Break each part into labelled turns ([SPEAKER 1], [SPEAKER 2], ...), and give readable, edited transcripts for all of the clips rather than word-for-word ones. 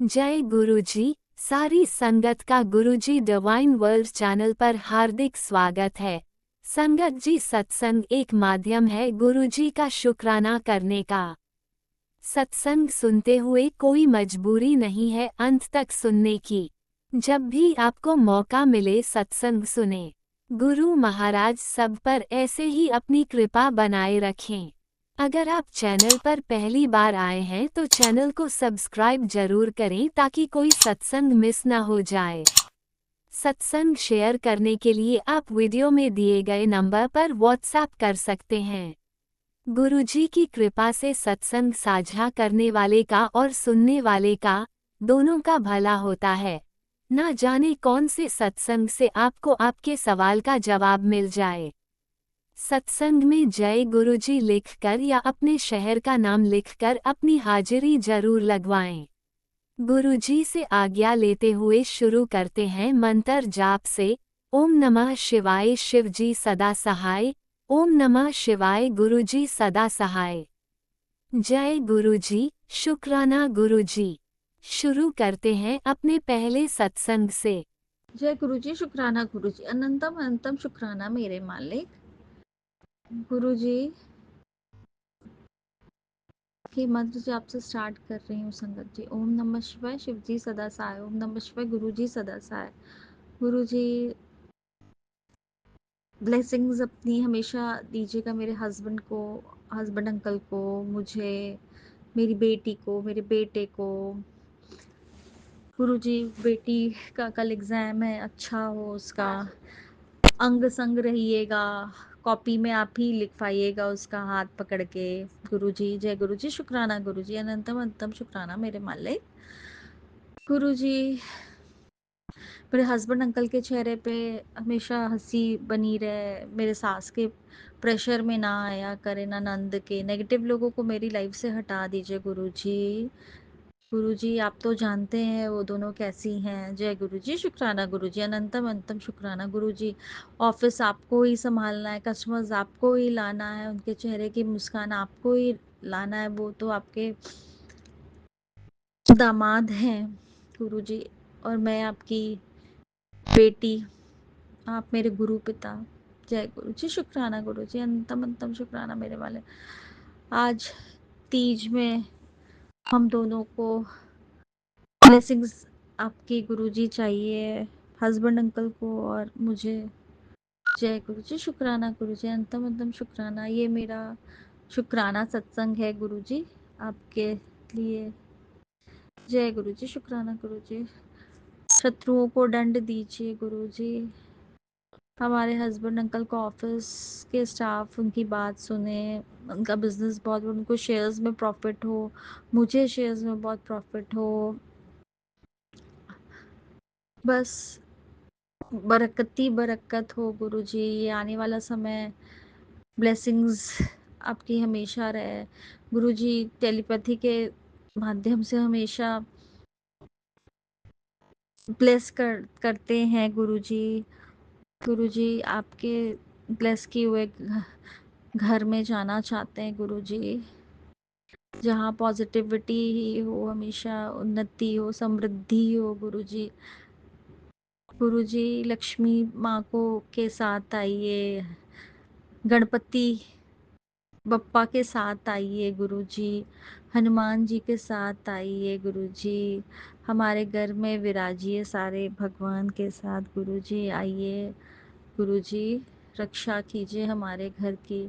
[SPEAKER 1] जय गुरुजी। सारी संगत का गुरुजी डिवाइन वर्ल्ड चैनल पर हार्दिक स्वागत है। संगत जी, सत्संग एक माध्यम है गुरुजी का शुक्राना करने का। सत्संग सुनते हुए कोई मजबूरी नहीं है अंत तक सुनने की। जब भी आपको मौका मिले सत्संग सुने। गुरु महाराज सब पर ऐसे ही अपनी कृपा बनाए रखें। अगर आप चैनल पर पहली बार आए हैं तो चैनल को सब्सक्राइब जरूर करें ताकि कोई सत्संग मिस ना हो जाए। सत्संग शेयर करने के लिए आप वीडियो में दिए गए नंबर पर व्हाट्सएप कर सकते हैं। गुरुजी की कृपा से सत्संग साझा करने वाले का और सुनने वाले का दोनों का भला होता है। ना जाने कौन से सत्संग से आपको आपके सवाल का जवाब मिल जाए। सत्संग में जय गुरुजी लिखकर या अपने शहर का नाम लिखकर अपनी हाजिरी जरूर लगवाएं। गुरुजी से आज्ञा लेते हुए शुरू करते हैं मंत्र जाप से। ओम नमः शिवाय शिवजी सदा सहाय। ओम नमः शिवाय गुरुजी सदा सहाय। जय गुरुजी, शुक्राना गुरुजी। शुरू करते हैं अपने पहले सत्संग से।
[SPEAKER 2] जय गुरुजी, शुक्राना गुरुजी, अनंतम अनंतम शुक्राना मेरे मालिक। गुरुजी के मंत्र से आपसे स्टार्ट कर रही हूँ संगत जी। ओम नमः शिवाय शिवजी सदा सहाय। ओम नमः शिवाय गुरुजी सदा सहाय। गुरुजी ब्लेसिंग्स अपनी हमेशा दीजिएगा मेरे हस्बैंड को, हस्बैंड अंकल को, मुझे, मेरी बेटी को, मेरे बेटे को। गुरुजी बेटी का कल एग्जाम है, अच्छा हो उसका। अंग संग रहिएगा, कॉपी में आप ही लिखवाइएगा उसका हाथ पकड़ के। गुरुजी जय गुरुजी, शुक्राना गुरुजी, अनंतम अनंतम शुक्राना मेरे मालिक। गुरुजी मेरे हस्बैंड अंकल के चेहरे पे हमेशा हंसी बनी रहे, मेरे सास के प्रेशर में ना आया करे, ना नंद के। नेगेटिव लोगों को मेरी लाइफ से हटा दीजिए गुरुजी। गुरुजी आप तो जानते हैं वो दोनों कैसी हैं। जय गुरुजी, शुक्राना गुरुजी, अनंतम अनंतम शुक्राना गुरुजी। ऑफिस आपको ही संभालना है, कस्टमर्स आपको ही लाना है, उनके चेहरे की मुस्कान आपको ही लाना है, वो तो आपके दामाद हैं गुरुजी, और मैं आपकी बेटी, आप मेरे गुरु पिता। जय गुरुजी, शुक्राना गुरुजी, अनंतम अनंतम शुक्राना मेरे वाले। आज तीज में हम दोनों को ब्लेसिंग्स आपकी गुरुजी चाहिए, हस्बैंड अंकल को और मुझे। जय गुरुजी, शुक्राना गुरुजी, अंतम अंतम शुक्राना। ये मेरा शुक्राना सत्संग है गुरुजी आपके लिए। जय गुरुजी, शुक्राना गुरुजी। शत्रुओं को दंड दीजिए गुरुजी। हमारे हस्बैंड अंकल को ऑफिस के स्टाफ उनकी बात सुने, उनका बिजनेस बहुत, उनको शेयर्स में प्रॉफिट हो, मुझे शेयर्स में बहुत प्रॉफिट हो। बस बरकती बरकत हो गुरुजी। ये आने वाला समय ब्लेसिंग्स आपकी हमेशा रहे गुरुजी। टेलीपैथी के माध्यम से हमेशा ब्लेस करते हैं गुरुजी। गुरुजी आपके ब्लेस किए हुए घर में जाना चाहते हैं गुरुजी, जहाँ पॉजिटिविटी ही हो, हमेशा उन्नति हो, समृद्धि हो गुरुजी। गुरुजी लक्ष्मी माँ को के साथ आइए, गणपति बप्पा के साथ आइए गुरुजी, हनुमान जी के साथ आइए गुरुजी, हमारे घर में विराजिए सारे भगवान के साथ गुरुजी। आइए गुरुजी, रक्षा कीजिए हमारे घर की,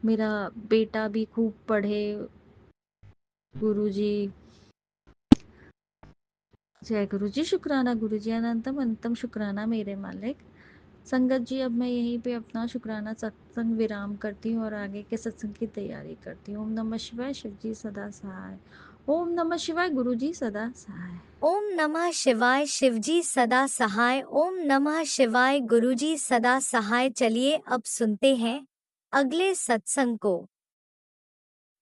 [SPEAKER 2] मेरा बेटा भी खूब पढ़े गुरुजी। जय गुरुजी, शुक्राना गुरुजी, अनंतम अनंतम शुक्राना मेरे मालिक। संगत जी अब मैं यहीं पे अपना शुक्राना सत्संग विराम करती हूँ और आगे के सत्संग की तैयारी करती हूँ। ओम नमः शिवाय शिवजी सदा सहाय। ओम नमः शिवाय गुरुजी सदा सहाय।
[SPEAKER 1] ओम नमः शिवाय शिवजी सदा सहाय। ओम नमः शिवाय गुरुजी सदा सहाय। चलिए अब सुनते हैं अगले सत्संग को।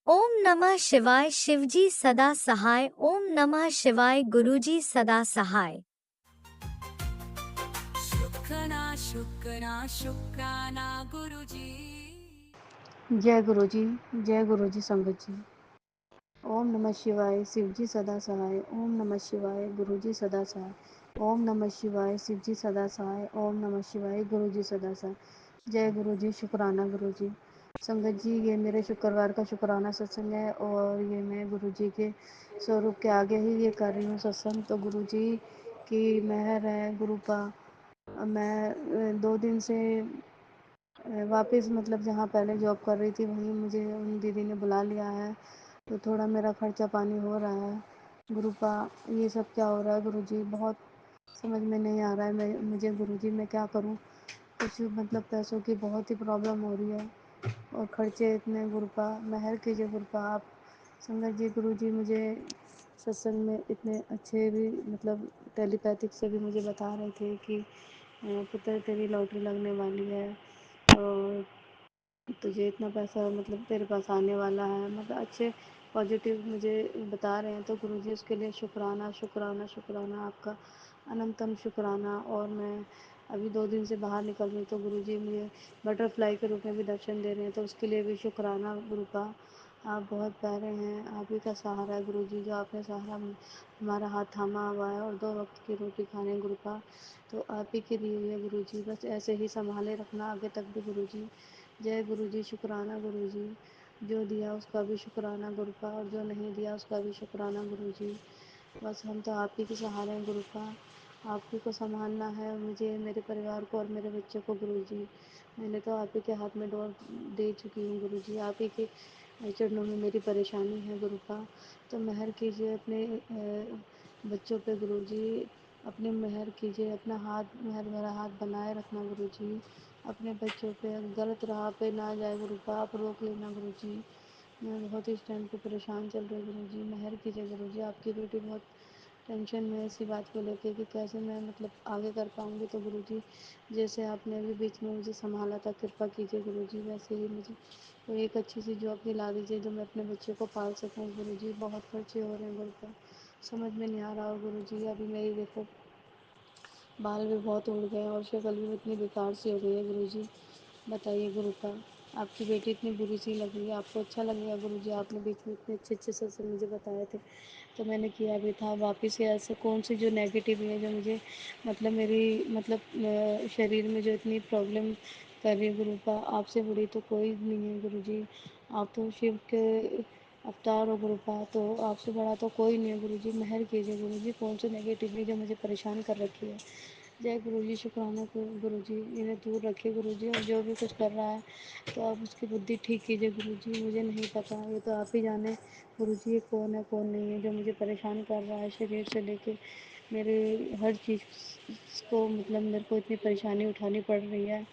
[SPEAKER 1] ओम नमः शिवाय शिवजी सदा सहाय। ओम नमः शिवाय गुरुजी सदा सहाय।
[SPEAKER 3] शुक्राना शुक्राना शुक्राना गुरुजी।
[SPEAKER 4] जय गुरुजी, जय गुरुजी संगत जी। ओम नमः शिवाय शिवजी सदा सहाय। ओम नमः शिवाय गुरुजी सदा सहाय। ओम नमः शिवाय शिवजी सदा सहाय। ओम नमः शिवाय गुरुजी सदा सहाय। जय गुरुजी, शुक्राना गुरुजी। संगत जी, ये मेरे शुक्रवार का शुक्राना सत्संग है और ये मैं गुरुजी के स्वरूप के आगे ही ये कर रही हूँ सत्संग। तो गुरुजी की मेहर है, गुरु का। मैं 2 दिन से वापस मतलब जहाँ पहले जॉब कर रही थी वहीं मुझे उन दीदी ने बुला लिया है। तो थोड़ा मेरा खर्चा पानी हो रहा है। गुरु का ये सब क्या हो रहा है गुरुजी, बहुत समझ में नहीं आ रहा है। मुझे गुरुजी मैं क्या करूँ। कुछ मतलब पैसों की बहुत ही प्रॉब्लम हो रही है और खर्चे इतने। गुरु का मेहर कीजिए गुरु का आप। संगत जी, गुरुजी मुझे सत्संग में इतने अच्छे भी मतलब टेलीपैथिक से भी मुझे बता रहे थे कि पुत्र तेरी लॉटरी लगने वाली है और तुझे इतना पैसा मतलब तेरे पास आने वाला है। मतलब अच्छे पॉजिटिव मुझे बता रहे हैं। तो गुरुजी उसके लिए शुक्राना शुक्राना शुक्राना आपका, अनंतम शुक्राना। और मैं अभी 2 दिन से बाहर निकल रही हूँ तो गुरुजी मुझे बटरफ्लाई के रूप में भी दर्शन दे रहे हैं। तो उसके लिए भी शुक्राना गुरु का। आप बहुत प्यारे हैं, आप ही का सहारा है गुरुजी, जो आपने सहारा हमारा हाथ थामा हुआ है और 2 वक्त की रोटी खाने गुरु का। तो आप ही की दी हुई है गुरुजी, बस ऐसे ही संभाले रखना आगे तक भी गुरुजी। जय गुरुजी, शुक्राना गुरुजी। जो दिया उसका भी शुक्राना गुरु का और जो नहीं दिया उसका भी शुक्राना गुरुजी। बस हम तो आप ही के सहारे हैं गुरु का। आप ही को संभालना है मुझे, मेरे परिवार को और मेरे बच्चों को गुरुजी। मैंने तो आप ही के हाथ में डोर दे चुकी हूँ गुरुजी। आप ही के चरणों में मेरी परेशानी है गुरु का। तो मेहर कीजिए अपने बच्चों पे गुरुजी। अपने मेहर कीजिए, अपना हाथ मेहर भरा हाथ बनाए रखना गुरुजी। अपने बच्चों पे गलत राह पे ना जाए गुरु का, आप रोक लेना गुरुजी। मैं बहुत इस टाइम पे परेशान चल रही हूँ गुरुजी, मेहर कीजिए गुरुजी। आपकी बेटी बहुत टेंशन में है इसी बात को लेके कि कैसे मैं मतलब आगे कर पाऊँगी। तो गुरुजी जैसे आपने अभी बीच में मुझे संभाला था, कृपा कीजिए गुरुजी, वैसे ही मुझे कोई एक अच्छी सी जॉब दिला दीजिए जो मैं अपने बच्चों को पाल सकूँ गुरुजी। बहुत खर्चे हो रहे हैं गुरु का, समझ में नहीं आ रहा हो गुरुजी। अभी मेरी देखो बाल भी बहुत उड़ गए हैं और शक्ल भी इतनी बेकार सी हो गई है गुरुजी। बताइए गुरु का, आपकी बेटी इतनी बुरी सी लग रही है, आपको अच्छा लगेगा गुरुजी। आपने बीच में इतने अच्छे अच्छे सत्संग मुझे बताए थे तो मैंने किया भी था। वापस से ऐसे कौन सी जो नेगेटिव है जो मुझे मतलब मेरी मतलब शरीर में जो इतनी प्रॉब्लम कर रही है गुरु का, आपसे बड़ी तो कोई नहीं है गुरुजी। आप तो शिव के अवतार हो गुरु का, तो आपसे बड़ा तो कोई नहीं है गुरुजी। मेहर कीजिए गुरुजी, कौन सी नेगेटिवली जो मुझे परेशान कर रखी है। जय गुरुजी, शुक्राना गुरुजी, इन्हें दूर रखिए गुरुजी। और जो भी कुछ कर रहा है तो आप उसकी बुद्धि ठीक कीजिए गुरुजी। मुझे नहीं पता, ये तो आप ही जाने गुरुजी ये कौन है कौन नहीं है जो मुझे परेशान कर रहा है शरीर से लेके मेरे हर चीज़ को। मतलब मेरे को इतनी परेशानी उठानी पड़ रही है।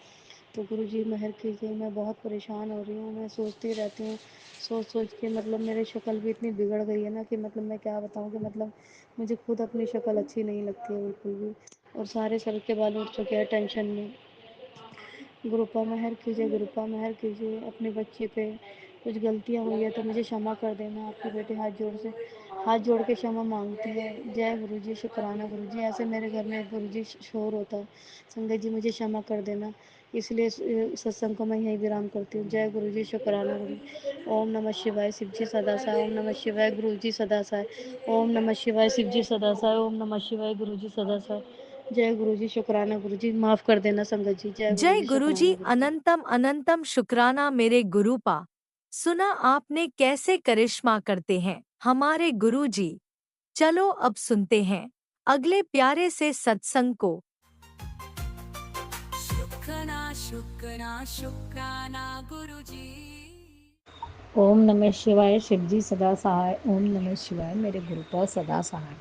[SPEAKER 4] तो गुरुजी मेहर कीजिए, मैं बहुत परेशान हो रही हूँ। मैं सोचती रहती हूँ, सोच सोच के मतलब मेरी शक्ल भी इतनी बिगड़ गई है ना कि मतलब मैं क्या बताऊँ कि मतलब मुझे खुद अपनी शक्ल अच्छी नहीं लगती है बिल्कुल भी। और सारे सर के बाल उठ चुके हैं टेंशन में। गुरुपा मेहर कीजिए, गुरुपा मेहर कीजिए। अपने बच्चे पे कुछ गलतियाँ हुई है तो मुझे क्षमा कर देना। आपकी बेटी हाथ जोड़ के क्षमा मांगती है। जय गुरुजी, शुक्राना गुरुजी। ऐसे मेरे घर में गुरुजी शोर होता है, संगत जी मुझे क्षमा कर देना। इसलिए सत्संग को मैं यहीं विराम करती हूँ। जय गुरुजी, शुक्राना गुरु। ओम नमः शिवाय शिवजी सदा साय। ओम नमः शिवाय गुरुजी सदा साय। ओम नमः शिवाय शिवजी सदा साय। ओम नमः शिवाय गुरुजी सदा साय। जय गुरुजी, शुक्राना गुरुजी। माफ़ कर देना संगत जी। जय
[SPEAKER 1] जय
[SPEAKER 4] गुरुजी,
[SPEAKER 1] गुरुजी,
[SPEAKER 4] शुक्राना गुरुजी।
[SPEAKER 1] अनंतम अनंतम शुक्राना मेरे गुरुपा। सुना आपने कैसे करिश्मा करते हैं हमारे गुरुजी। चलो अब सुनते हैं अगले प्यारे से सत्संग को।
[SPEAKER 3] शुक्राना शुक्राना शुक्राना गुरुजी।
[SPEAKER 5] ओम नमः शिवाय शिवजी सदा सहाय। ओम नमः शिवाय मेरे गुरुपा सदा सहाय।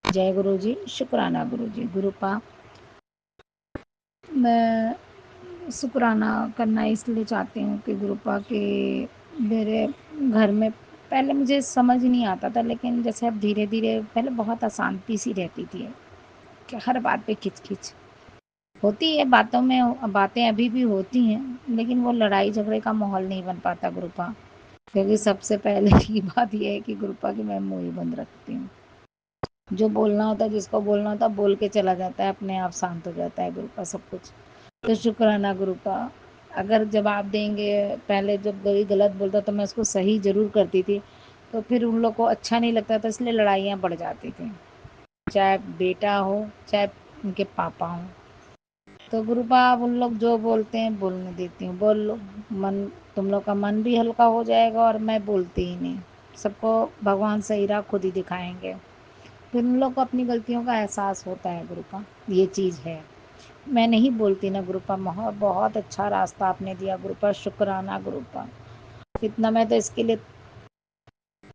[SPEAKER 5] जय गुरु जी, शुक्राना गुरु जी। गुरुपा मैं शुक्राना करना इसलिए चाहती हूँ कि गुरुपा के मेरे घर में पहले मुझे समझ नहीं आता था, लेकिन जैसे अब धीरे धीरे पहले बहुत अशांति सी रहती थी कि हर बात पे खिच होती है। बातों में बातें अभी भी होती हैं, लेकिन वो लड़ाई झगड़े का माहौल नहीं बन पाता गुरुपा। क्योंकि सबसे पहले की बात ये है कि गुरुपा की मैं मुँह ही बंद रखती हूँ। जो बोलना होता है, जिसको बोलना होता है बोल के चला जाता है, अपने आप शांत हो जाता है गुरुपा सब कुछ। तो शुक्राना गुरुपा। अगर जवाब देंगे, पहले जब कोई गलत बोलता तो मैं उसको सही ज़रूर करती थी, तो फिर उन लोग को अच्छा नहीं लगता था, इसलिए लड़ाइयाँ बढ़ जाती थी, चाहे बेटा हो चाहे उनके पापा हों। तो गुरुपा अब उन लोग जो बोलते हैं बोलने देती हूँ, बोल लो, मन तुम लोग का मन भी हल्का हो जाएगा और मैं बोलती ही नहीं। सबको भगवान सही राह खुद ही दिखाएंगे, फिर उन लोग को अपनी गलतियों का एहसास होता है। गुरुपा ये चीज़ है, मैं नहीं बोलती ना गुरुपा। बहुत अच्छा रास्ता आपने दिया गुरुपा, शुक्राना गुरुपा। इतना मैं तो इसके लिए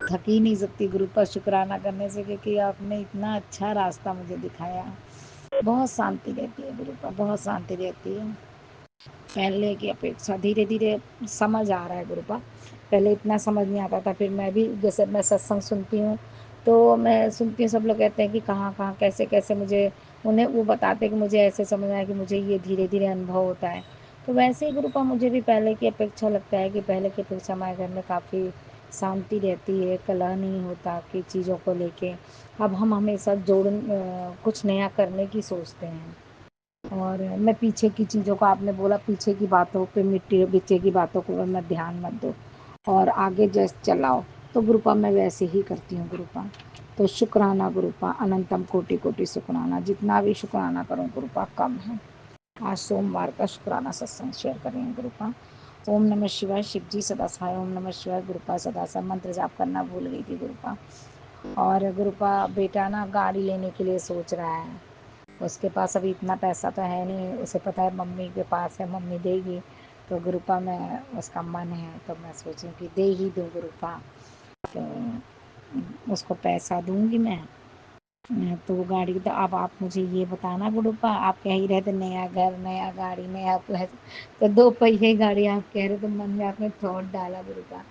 [SPEAKER 5] थक ही नहीं सकती गुरुपा शुक्राना करने से, क्योंकि आपने इतना अच्छा रास्ता मुझे दिखाया। बहुत शांति रहती है गुरुपा, बहुत शांति रहती है पहले की अपेक्षा। धीरे धीरे समझ आ रहा है गुरुपा, पहले इतना समझ नहीं आता था। फिर मैं भी जैसे मैं सत्संग सुनती हूँ तो मैं सुनती हूँ, सब लोग कहते हैं कि कहाँ कहाँ कैसे कैसे, मुझे उन्हें वो बताते हैं कि मुझे ऐसे समझ आया कि मुझे ये धीरे धीरे अनुभव होता है। तो वैसे ही गुरुपा मुझे भी पहले की अपेक्षा लगता है कि पहले की अपेक्षा हमारे घर में काफ़ी शांति रहती है, कलह नहीं होता कि चीज़ों को लेके। अब हम हमेशा कुछ नया करने की सोचते हैं। और मैं पीछे की चीज़ों को, आपने बोला पीछे की बातों पे, मिट्टी पीछे की बातों को मैं ध्यान मत दो और आगे जैसे चलाओ। तो गुरुपा मैं वैसे ही करती हूँ गुरुपा। तो शुक्राना गुरुपा, अनंतम कोटि कोटि शुक्राना। जितना भी शुक्राना करूँ गुरुपा कम है। आज सोमवार का शुक्राना सत्संग शेयर करेंगे गुरुपा। ओम नमः शिवाय, शिव जी सदा सहाय। ओम नमः शिवाय गुरुपा सदा सहाय। मंत्र जाप करना भूल गई थी गुरुपा। और गुरुपा बेटा ना गाड़ी लेने के लिए सोच रहा है, उसके पास अभी इतना पैसा तो है नहीं, उसे पता है मम्मी के पास है, मम्मी देगी। तो गुरुपा मैं, उसका मन है तो मैं सोचूं कि दे ही दूँ गुरुपा। तो उसको पैसा दूंगी मैं। तो वो गाड़ी, तो अब आप मुझे ये बताना गुरुपा, आप कह ही रहे थे नया घर नया गाड़ी नया पैसा, तो दो पहिए गाड़ी आप कह रहे, तो मन में आपने थॉट डाला गुरुपा।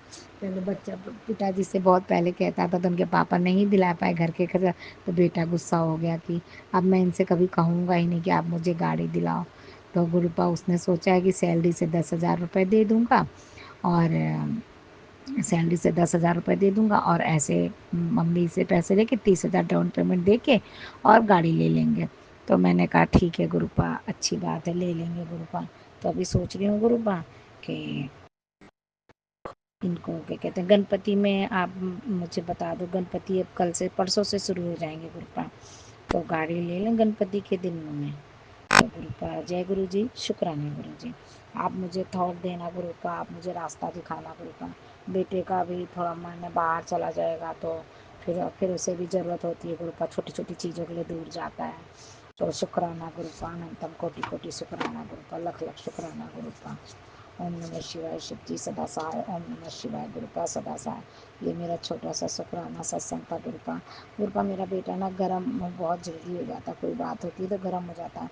[SPEAKER 5] पहले बच्चा पिताजी से बहुत पहले कहता था तो उनके पापा नहीं दिला पाए घर के खर्चा, तो बेटा गुस्सा हो गया कि अब मैं इनसे कभी कहूँगा ही नहीं कि आप मुझे गाड़ी दिलाओ। तो गुरुपा उसने सोचा है कि सैलरी से 10,000 रुपये दे दूँगा, और सैलरी से 10,000 रुपये दे दूंगा, और ऐसे मम्मी से पैसे लेके 30,000 डाउन पेमेंट दे के और गाड़ी ले लेंगे। तो मैंने कहा ठीक है गुरुपा, अच्छी बात है, ले लेंगे गुरुपा। तो अभी सोच रही हूँ गुरुपा कि इनको क्या कहते हैं, गणपति में आप मुझे बता दो, गणपति अब कल से परसों से शुरू हो जाएंगे गुरुपा, तो गाड़ी ले लें गणपति के दिन में। तो गुरुपा जय गुरु जी, शुक्राना गुरु जी। आप मुझे थॉट देना गुरुपा, आप मुझे रास्ता दिखाना गुरुपा। बेटे का भी थोड़ा मन है, बाहर चला जाएगा तो फिर उसे भी ज़रूरत होती है गुरुपा, छोटी छोटी चीज़ों के लिए दूर जाता है। तो शुक्राना गुरुपा, अनंतम कोटि कोटि शुक्राना गुरुपा, लख लख शुक्राना गुरुपा। ओम नमः शिवाय, शिव जी सदा सहाय। ओम नमः शिवाय गुरुपा सदा सहाय। ये मेरा छोटा सा शुक्राना सत्संग था गुरुपा। गुरुपा मेरा बेटा ना गर्म बहुत जल्दी हो जाता, कोई बात होती है तो गर्म हो जाता है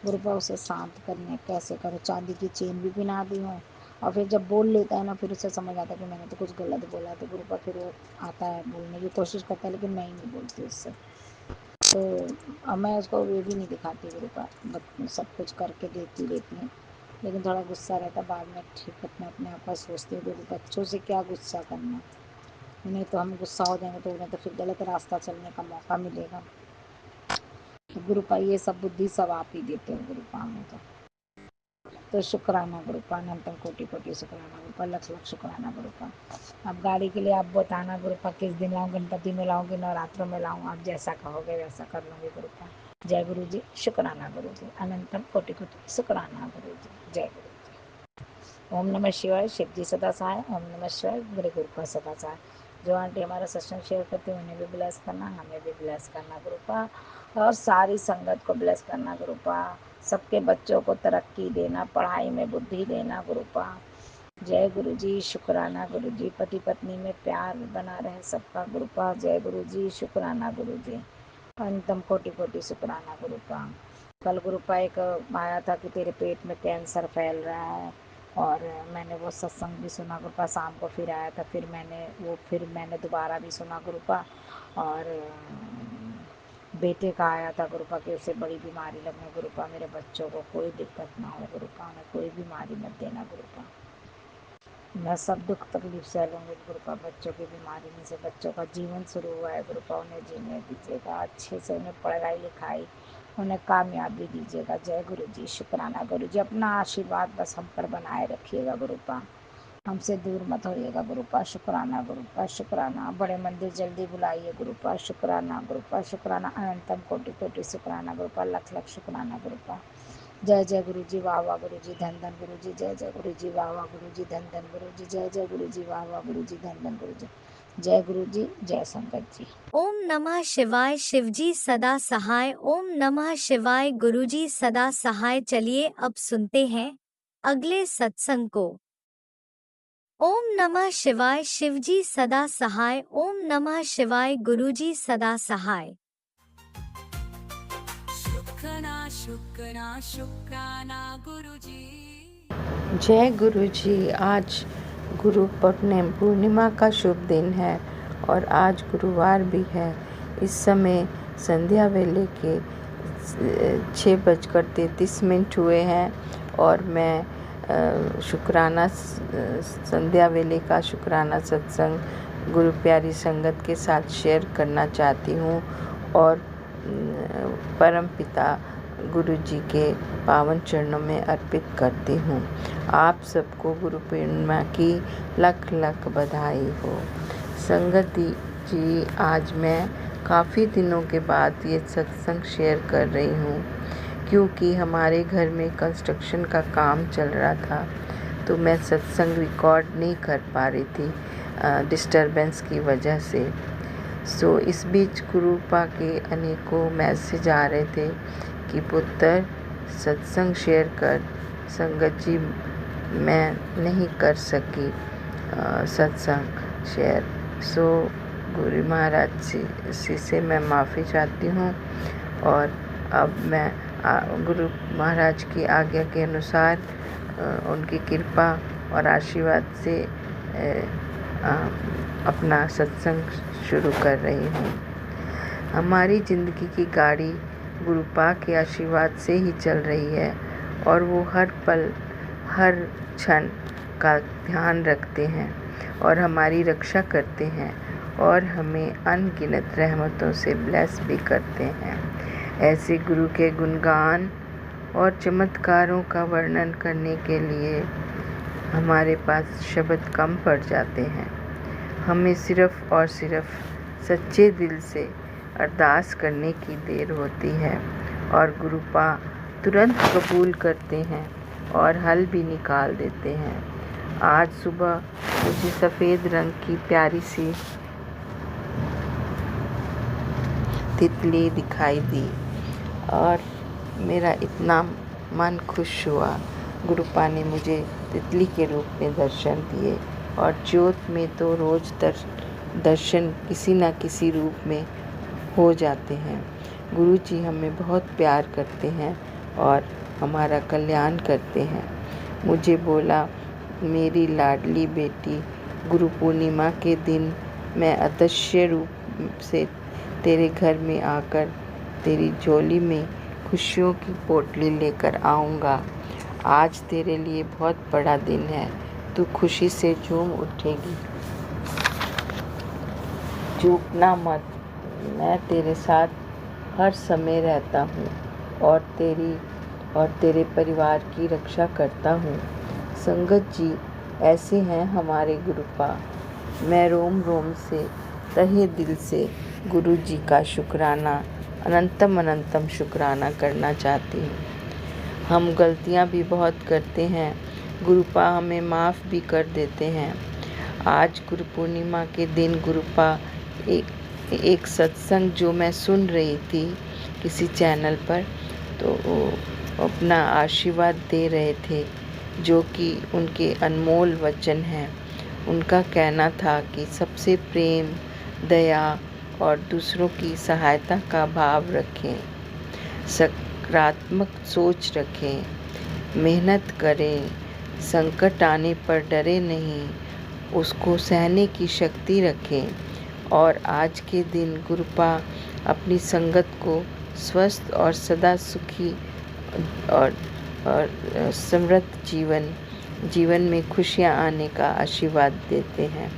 [SPEAKER 5] गुरुपा। उसे शांत करने कैसे करो, चांदी की चेन भी पहना दी हूँ, और फिर जब बोल लेता है ना फिर उसे समझ आता है कि मैंने तो कुछ गलत बोला, तो गुरुपा फिर वो आता है, बोलने की कोशिश करता है, लेकिन मैं ही नहीं बोलती उससे। तो अब मैं उसको वो भी नहीं दिखाती गुरुपा, सब कुछ करके देती रहती हूँ, लेकिन थोड़ा गुस्सा रहता बाद में। ठीक अपने अपने आप का सोचती हूँ कि बच्चों से क्या गुस्सा करना, नहीं तो हम गुस्सा हो जाएंगे तो उन्हें तो फिर गलत रास्ता चलने का मौका मिलेगा। तो गुरुपा ये सब बुद्धि सब आप ही देते हो गुरुपा हमें। तो शुक्राना गुरुपा, अनंतम कोटि कोटि शुक्राना गुरुपा, लक्ष लक्ष शुक्राना गुरुपा। अब गाड़ी के लिए आप बताना गुरुपा, किस दिन लाऊं, गणपति में लाऊं कि नवरात्रों में लाऊं, आप जैसा कहोगे वैसा कर लूँगी गुरुपा। जय गुरु जी, शुक्राना गुरु जी, अनंतम कोटि कोटि शुक्राना गुरु जी, जय गुरु जी। ओम नमः शिवाय, शिव जी सदा सहाय। ओम नमः शिवाय, मेरे गुरुपा सदा सहाय। जो आंटी हमारा सत्संग शेयर करते हैं उन्हें भी ब्लेस करना, हमें भी ब्लेस करना गुरुपा, और सारी संगत को ब्लेस करना गुरुपा। सबके बच्चों को तरक्की देना, पढ़ाई में बुद्धि देना गुरुपा। जय गुरु जी, शुक्राना गुरु जी। पति पत्नी में प्यार बना रहे सबका गुरुपा। जय गुरु जी, शुक्राना गुरु जी, अंतम कोटि कोटि शुक्राना गुरुपा। कल गुरुपा एक आया था कि तेरे पेट में कैंसर फैल रहा है, और मैंने वो सत्संग भी सुना गुरुपा। शाम को फिर आया था, फिर मैंने दोबारा भी सुना गुरुपा। और बेटे का आया था गुरुपा कि उसे बड़ी बीमारी लगने गुरुपा, मेरे बच्चों को कोई दिक्कत ना हो गुरुपा, उन्हें कोई बीमारी मत देना गुरुपा, मैं सब दुख तकलीफ सह लूँगी गुरुपा। बच्चों की बीमारी में से बच्चों का जीवन शुरू हुआ है गुरुपा, उन्हें जीने दीजिएगा अच्छे से, उन्हें पढ़ाई लिखाई, उन्हें कामयाबी दीजिएगा। जय गुरु जी, शुक्राना गुरु जी। अपना आशीर्वाद बस हम पर बनाए रखिएगा गुरुपा। हमसे दूर मत होइएगा गुरुपा शुक्राना। बड़े मंदिर जल्दी बुलाइए गुरुपा शुक्राना। अनंतम कोटि कोटि शुक्राना गुरुपा, लख लख शुक्राना गुरुपा। जय जय गुरु जी, वाह वाह गुरु जी, धन धन गुरु जी। जय जय गुरु जी, वाह वाह गुरु जी, धन धन गुरु जी। जय जय गुरु जी, वाह वाह गुरु जी, धन धन गुरु जी। जय गुरु जी, जय संगत जी।
[SPEAKER 1] ओम नमः शिवाय। शिवजी सदा सहाय। ओम नमः शिवाय। गुरुजी सदा सहाय। चलिए अब सुनते हैं अगले सत्संग को। ओम नमः शिवाय। शिवजी सदा सहाय। ओम नमः शिवाय। गुरुजी सदा सहाय।
[SPEAKER 3] शुक्राना गुरुजी।
[SPEAKER 6] जय गुरु जी। आज गुरु पूर्णिमा का शुभ दिन है और आज गुरुवार भी है। इस समय संध्या वेले के 6:33 हुए हैं और मैं शुक्राना संध्या वेले का शुक्राना सत्संग गुरु प्यारी संगत के साथ शेयर करना चाहती हूँ और परम पिता गुरु जी के पावन चरणों में अर्पित करती हूँ। आप सबको गुरु पूर्णिमा की लख लख बधाई हो। संगत जी, आज मैं काफ़ी दिनों के बाद ये सत्संग शेयर कर रही हूँ क्योंकि हमारे घर में कंस्ट्रक्शन का काम चल रहा था, तो मैं सत्संग रिकॉर्ड नहीं कर पा रही थी डिस्टरबेंस की वजह से। सो इस बीच गुरुपा के अनेकों मैसेज आ रहे थे कि पुत्र सत्संग शेयर कर। संगत जी, मैं नहीं कर सकी सत्संग शेयर। सो गुरु महाराज से मैं माफ़ी चाहती हूँ और अब मैं गुरु महाराज की आज्ञा के अनुसार उनकी कृपा और आशीर्वाद से अपना सत्संग शुरू कर रही हूँ। हमारी ज़िंदगी की गाड़ी गुरुपा के आशीर्वाद से ही चल रही है और वो हर पल हर क्षण का ध्यान रखते हैं और हमारी रक्षा करते हैं और हमें अनगिनत रहमतों से ब्लेस भी करते हैं। ऐसे गुरु के गुणगान और चमत्कारों का वर्णन करने के लिए हमारे पास शब्द कम पड़ जाते हैं। हमें सिर्फ़ और सिर्फ सच्चे दिल से अरदास करने की देर होती है और गुरुपा तुरंत कबूल करते हैं और हल भी निकाल देते हैं। आज सुबह मुझे सफ़ेद रंग की प्यारी सी तितली दिखाई दी और मेरा इतना मन खुश हुआ। गुरुपा ने मुझे तितली के रूप में दर्शन दिए और ज्योत में तो रोज़ दर्शन किसी न किसी रूप में हो जाते हैं। गुरु जी हमें बहुत प्यार करते हैं और हमारा कल्याण करते हैं। मुझे बोला, मेरी लाडली बेटी, गुरु पूर्णिमा के दिन मैं अदृश्य रूप से तेरे घर में आकर तेरी झोली में खुशियों की पोटली लेकर आऊँगा। आज तेरे लिए बहुत बड़ा दिन है, तू खुशी से झूम उठेगी। चूकना मत, मैं तेरे साथ हर समय रहता हूँ और तेरे परिवार की रक्षा करता हूँ। संगत जी, ऐसे हैं हमारे गुरुपा। मैं रोम रोम से तहे दिल से गुरु जी का शुक्राना अनंतम शुक्राना करना चाहती हूँ। हम गलतियाँ भी बहुत करते हैं, गुरुपा हमें माफ़ भी कर देते हैं। आज गुरु पूर्णिमा के दिन गुरुपा एक सत्संग जो मैं सुन रही थी किसी चैनल पर, तो अपना आशीर्वाद दे रहे थे जो कि उनके अनमोल वचन हैं। उनका कहना था कि सबसे प्रेम, दया और दूसरों की सहायता का भाव रखें, सकारात्मक सोच रखें, मेहनत करें, संकट आने पर डरे नहीं, उसको सहने की शक्ति रखें। और आज के दिन गुरुपा अपनी संगत को स्वस्थ और सदा सुखी और समृद्ध जीवन में खुशियाँ आने का आशीर्वाद देते हैं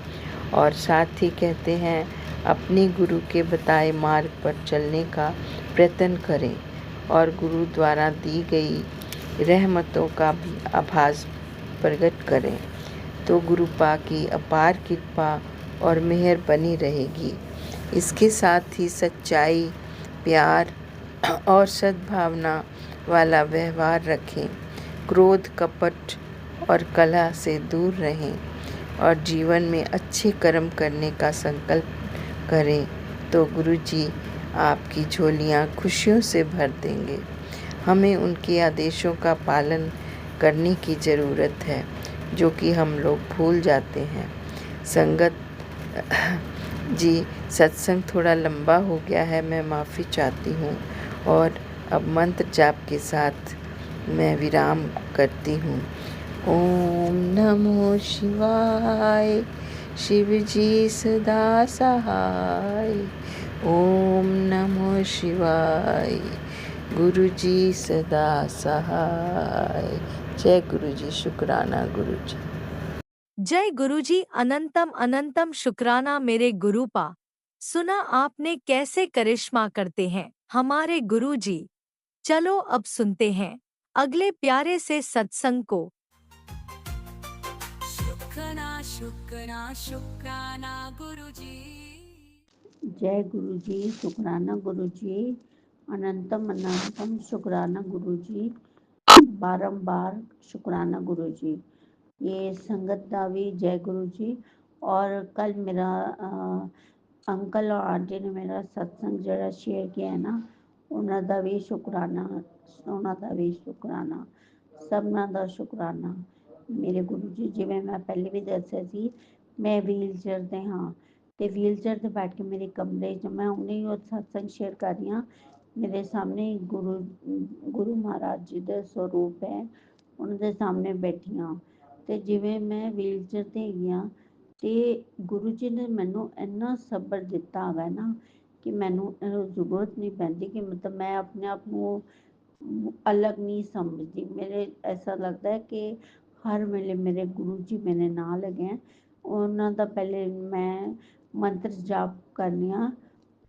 [SPEAKER 6] और साथ ही कहते हैं अपने गुरु के बताए मार्ग पर चलने का प्रयत्न करें और गुरु द्वारा दी गई रहमतों का भी आभास प्रकट करें। तो गुरुपा की अपार कृपा और मेहर बनी रहेगी। इसके साथ ही सच्चाई, प्यार और सद्भावना वाला व्यवहार रखें। क्रोध, कपट और कलह से दूर रहें और जीवन में अच्छे कर्म करने का संकल्प करें तो गुरुजी आपकी झोलियाँ खुशियों से भर देंगे। हमें उनके आदेशों का पालन करने की ज़रूरत है, जो कि हम लोग भूल जाते हैं। संगत जी, सत्संग थोड़ा लंबा हो गया है, मैं माफ़ी चाहती हूँ और अब मंत्र जाप के साथ मैं विराम करती हूँ। ओम नमो शिवाय, शिव जी सदा सहाय। ओम नमो शिवाय, गुरु जी सदा सहाय। जय गुरु जी, शुक्राना गुरु जी।
[SPEAKER 1] जय गुरुजी, अनंतम अनंतम शुक्राना मेरे गुरुपा। सुना आपने कैसे करिश्मा करते हैं हमारे गुरुजी। चलो अब सुनते हैं अगले प्यारे से सत्संग को।
[SPEAKER 3] शुक्राना शुक्राना शुक्राना गुरुजी।
[SPEAKER 4] जय गुरु जी, शुक्राना गुरु जी, अनंतम अनंतम शुक्राना गुरु जी, बारंबार शुक्राना गुरु जी। ये संगत दा भी जय गुरु जी। और कल मेरा अंकल और आंटी ने मेरा सत्संग जरा शेयर किया है ना, ਉਹਨਾਂ ਦਾ ਵੀ ਸ਼ੁਕਰਾਨਾ, ਉਹਨਾਂ ਦਾ ਵੀ ਸ਼ੁਕਰਾਨਾ, ਸਭਨਾਂ ਦਾ ਸ਼ੁਕਰਾਨਾ ਮੇਰੇ ਗੁਰੂ ਜੀ। ਜਿਵੇਂ ਮੈਂ ਪਹਿਲੇ ਵੀ ਦੱਸਿਆ ਸੀ, ਮੈਂ ਵੀਲ ਚੇਅਰ 'ਤੇ ਹਾਂ ਅਤੇ ਵੀਲ ਚੇਅਰ 'ਤੇ ਬੈਠ ਕੇ ਮੇਰੇ ਕਮਰੇ 'ਚ ਮੈਂ ਉਹਨੇ ਹੀ ਉਹ ਸਤਸੰਗ ਸ਼ੇਅਰ ਕਰ ਰਹੀ ਹਾਂ। ਮੇਰੇ ਸਾਹਮਣੇ ਗੁਰੂ ਮਹਾਰਾਜ ਜੀ ਦਾ ਸਰੂਪ ਹੈ, ਉਹਨਾਂ ਦੇ ਸਾਹਮਣੇ ਬੈਠੀ ਹਾਂ ਅਤੇ ਜਿਵੇਂ ਮੈਂ ਵੀਲ ਚੇਅਰ 'ਤੇ ਹੈਗੀ ਹਾਂ ਅਤੇ ਗੁਰੂ ਜੀ ਨੇ ਮੈਨੂੰ ਇੰਨਾ ਸਬਰ ਦਿੱਤਾ ਹੈਗਾ ਨਾ ਕਿ ਮੈਨੂੰ ਜ਼ਰੂਰਤ ਨਹੀਂ ਪੈਂਦੀ ਕਿ ਮਤਲਬ ਮੈਂ ਆਪਣੇ ਆਪ ਨੂੰ ਅਲੱਗ ਨਹੀਂ ਸਮਝਦੀ। ਮੇਰੇ ਐਸਾ ਲੱਗਦਾ ਹੈ ਕਿ ਹਰ ਵੇਲੇ ਮੇਰੇ ਗੁਰੂ ਜੀ ਮੇਰੇ ਨਾਲ ਹੈਗੇ ਹੈ। ਉਹਨਾਂ ਦਾ ਪਹਿਲੇ ਮੈਂ ਮੰਤਰ ਜਾਪ ਕਰਨੀ ਹਾਂ,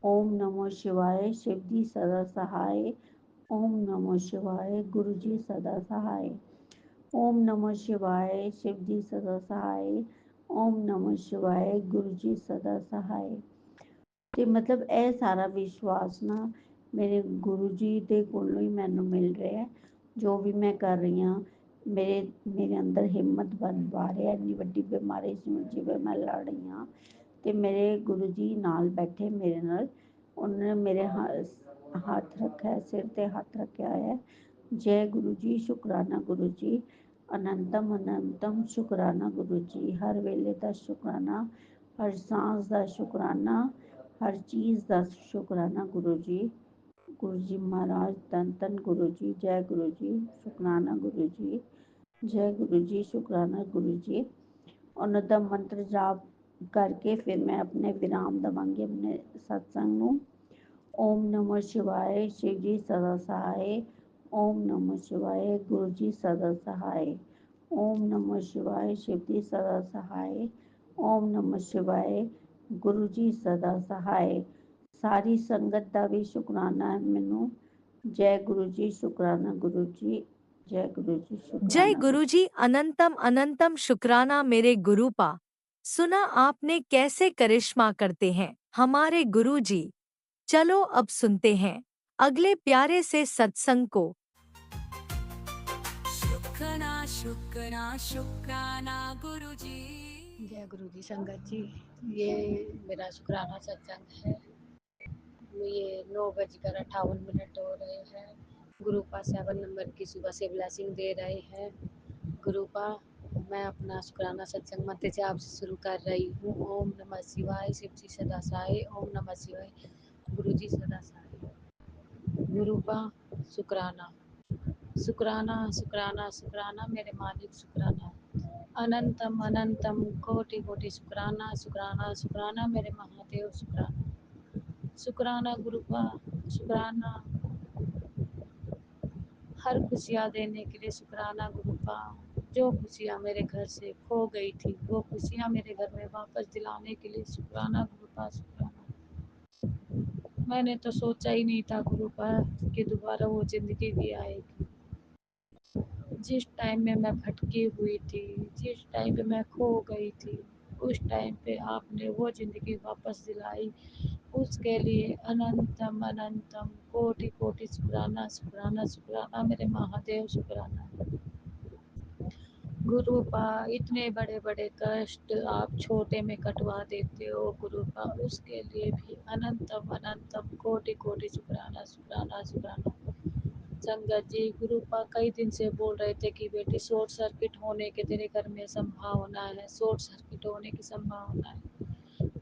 [SPEAKER 4] ਓਮ ਨਮੋ ਸ਼ਿਵਾਏ, शिव जी सदा सहाय। ओम नमो शिवाय, गुरु जी सदा सहाय। ओम नमो शिवाय, शिव जी सदा सहाय। ओम नमो शिवाय, गुरु जी सदा सहाय। ਤੇ ਮਤਲਬ ਇਹ ਸਾਰਾ ਵਿਸ਼ਵਾਸ ਨਾ ਮੇਰੇ ਗੁਰੂ ਜੀ ਦੇ ਕੋਲੋਂ ਹੀ ਮੈਨੂੰ ਮਿਲ ਰਿਹਾ ਹੈ। ਜੋ ਵੀ ਮੈਂ ਕਰ ਰਹੀ ਹਾਂ, ਮੇਰੇ ਅੰਦਰ ਹਿੰਮਤ ਬਣ ਪਾ ਰਿਹਾ। ਇੰਨੀ ਵੱਡੀ ਬਿਮਾਰੀ ਸੀ ਜਿਵੇਂ ਮੈਂ ਲੜ ਰਹੀ ਹਾਂ ਅਤੇ ਮੇਰੇ ਗੁਰੂ ਜੀ ਨਾਲ ਬੈਠੇ ਮੇਰੇ ਨਾਲ, ਉਹਨਾਂ ਨੇ ਮੇਰੇ ਹੱਥ ਰੱਖਿਆ, ਸਿਰ 'ਤੇ ਹੱਥ ਰੱਖਿਆ ਹੈ। ਜੈ ਗੁਰੂ ਜੀ, ਸ਼ੁਕਰਾਨਾ ਗੁਰੂ ਜੀ, ਅਨੰਤਮ ਅਨੰਤਮ ਸ਼ੁਕਰਾਨਾ ਗੁਰੂ ਜੀ। ਹਰ ਵੇਲੇ ਦਾ ਸ਼ੁਕਰਾਨਾ, ਹਰ ਸਾਂਸ ਦਾ ਸ਼ੁਕਰਾਨਾ, हर चीज़ का शुक्राना गुरु जी। गुरु जी महाराज धन धन गुरु जी। जय गुरु जी, शुक्राना गुरु जी। जय गुरु जी, शुक्राना गुरु जी। ਉਹਨਾਂ ਦਾ ਮੰਤਰ ਜਾਪ ਕਰਕੇ ਫਿਰ ਮੈਂ ਆਪਣੇ ਵਿਰਾਮ ਦੇਵਾਂਗੀ ਆਪਣੇ ਸਤਸੰਗ ਨੂੰ। ਓਮ ਨਮੋ ਸ਼ਿਵਾਏ, शिव जी सदा सहाय। ओम नमो शिवाय, गुरु जी सदा सहाय। ओम नमो शिवाय, शिव जी सदा सहाय। ओम नमो शिवाय, गुरु जी सदा सहाय। सारी संगत का भी शुकराना है मैनू। जय गुरु जी, शुकराना गुरु जी। जय गुरु जी,
[SPEAKER 1] जय
[SPEAKER 4] शुकराना
[SPEAKER 1] गुरुजी, अनंतम अनंतम शुक्राना मेरे गुरुपा। सुना आपने कैसे करिश्मा करते हैं हमारे गुरुजी। चलो अब सुनते हैं अगले प्यारे से सत्संग को।
[SPEAKER 3] शुक्राना शुक्राना शुक्राना गुरुजी।
[SPEAKER 7] जय गुरु जी। संगत जी, ये मेरा शुक्राना सत्संग है। ये 9:58 हो रहे हैं। गुरुपा 7 नंबर की सुबह से ब्लेसिंग दे रहे हैं। गुरुपा, मैं अपना शुक्राना सत्संग मंत्र से आपसे शुरू कर रही हूँ। ओम नमः शिवाय, शिव जी सदा सहाय। ओम नमः शिवाय, गुरु जी सदा सहाय। गुरुपा, शुक्राना शुक्राना शुक्राना शुक्राना मेरे मालिक, शुक्राना अनंतम अनंतम कोटि कोटि शुक्राना शुक्राना शुक्राना मेरे महादेव, शुक्राना शुक्राना गुरुपा, शुक्राना हर खुशियाँ देने के लिए, शुक्राना गुरुपा। जो खुशियाँ मेरे घर से खो गई थी वो खुशियाँ मेरे घर में वापस दिलाने के लिए, शुक्राना गुरुपा, शुक्राना। मैंने तो सोचा ही नहीं था गुरुपा कि दोबारा वो जिंदगी भी आएगी।
[SPEAKER 8] जिस टाइम में मैं भटकी हुई थी, जिस टाइम पे मैं खो गई थी, उस टाइम पे आपने वो ज़िंदगी वापस दिलाई। उसके लिए अनंतम अनंतम कोटि कोटि शुक्राना शुक्राना शुक्राना मेरे महादेव शुक्राना। गुरुपा इतने बड़े बड़े कष्ट आप छोटे में कटवा देते हो गुरुपा, उसके लिए भी अनंतम अनंतम कोटि कोटि शुक्राना शुक्राना शुक्राना। संगत जी, गुरुपा कई दिन से बोल रहे थे कि बेटी शॉर्ट सर्किट होने के तेरे घर में संभावना है, शॉर्ट सर्किट होने की संभावना है।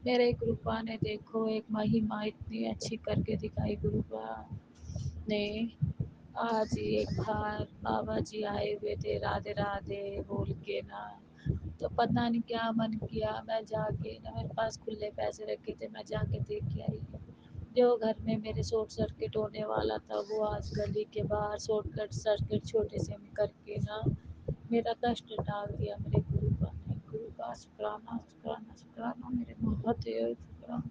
[SPEAKER 8] मेरे गुरुपा ने देखो एक महिमा इतनी अच्छी करके दिखाई गुरुपा ने। आज ही एक बार बाबा जी आए हुए थे राधे राधे बोल के ना, तो पता नहीं क्या मन किया, मैं जाके ना मेरे पास खुले पैसे रखे थे, मैं जाके देख के आई। जो घर में मेरे शॉर्ट सर्किट होने वाला था वो आज गली के बाहर शॉर्ट सर्किट छोटे से में करके ना मेरा कष्ट टाल दिया मेरे गुरुपा ने। गुरुपा शुक्राना शुक्राना शुक्राना मेरे महादेव शुक्राना।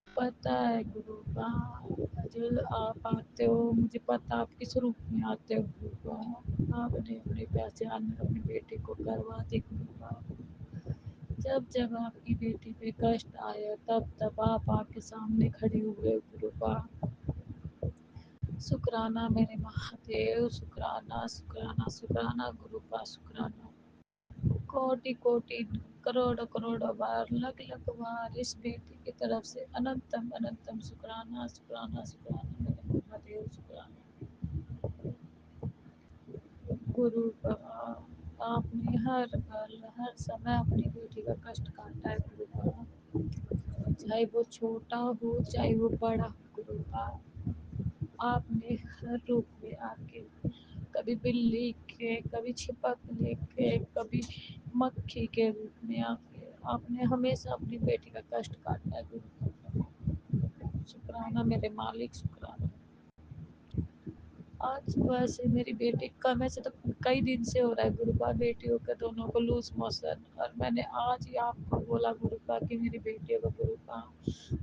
[SPEAKER 8] पता है गुरुपा, जब आप आते हो मुझे पता आप किस रूप में आते हो गुरुपा। आपने अपने पहचान में अपनी बेटी को करवा दी गुरुपा। जब जब आपकी बेटी पे कष्ट आया तब तब आप आपके सामने खड़े हुए गुरुपा। शुक्राना मेरे महादेव शुक्राना शुक्राना शुक्राना गुरुपा शुक्राना। कोटि कोटि करोड़ों करोड़ों बार लख लख बार इस बेटी की तरफ से अनंतम अनंतम शुक्राना शुक्राना शुक्राना मेरे महादेव शुक्राना। गुरु बाबा, आपने हर पल हर समय अपनी बेटी का कष्ट काटा है गुरु बाबा, चाहे वो छोटा हो चाहे वो बड़ा हो गुरु बाबा। आपने हर रूप में आके, कभी बिल्ली के, कभी छिपक लेके, कभी मक्खी के रूप में आके आपने हमेशा अपनी बेटी का कष्ट काटा है गुरु। शुक्राना मेरे मालिक शुक्राना। आज सुबह से मेरी बेटी का, वैसे तो कई दिन से हो रहा है गुरुपा, बेटियों का दोनों को लूज मोशन, और मैंने आज ही आपको बोला गुरुपा कि मेरी बेटियों को गुरुपा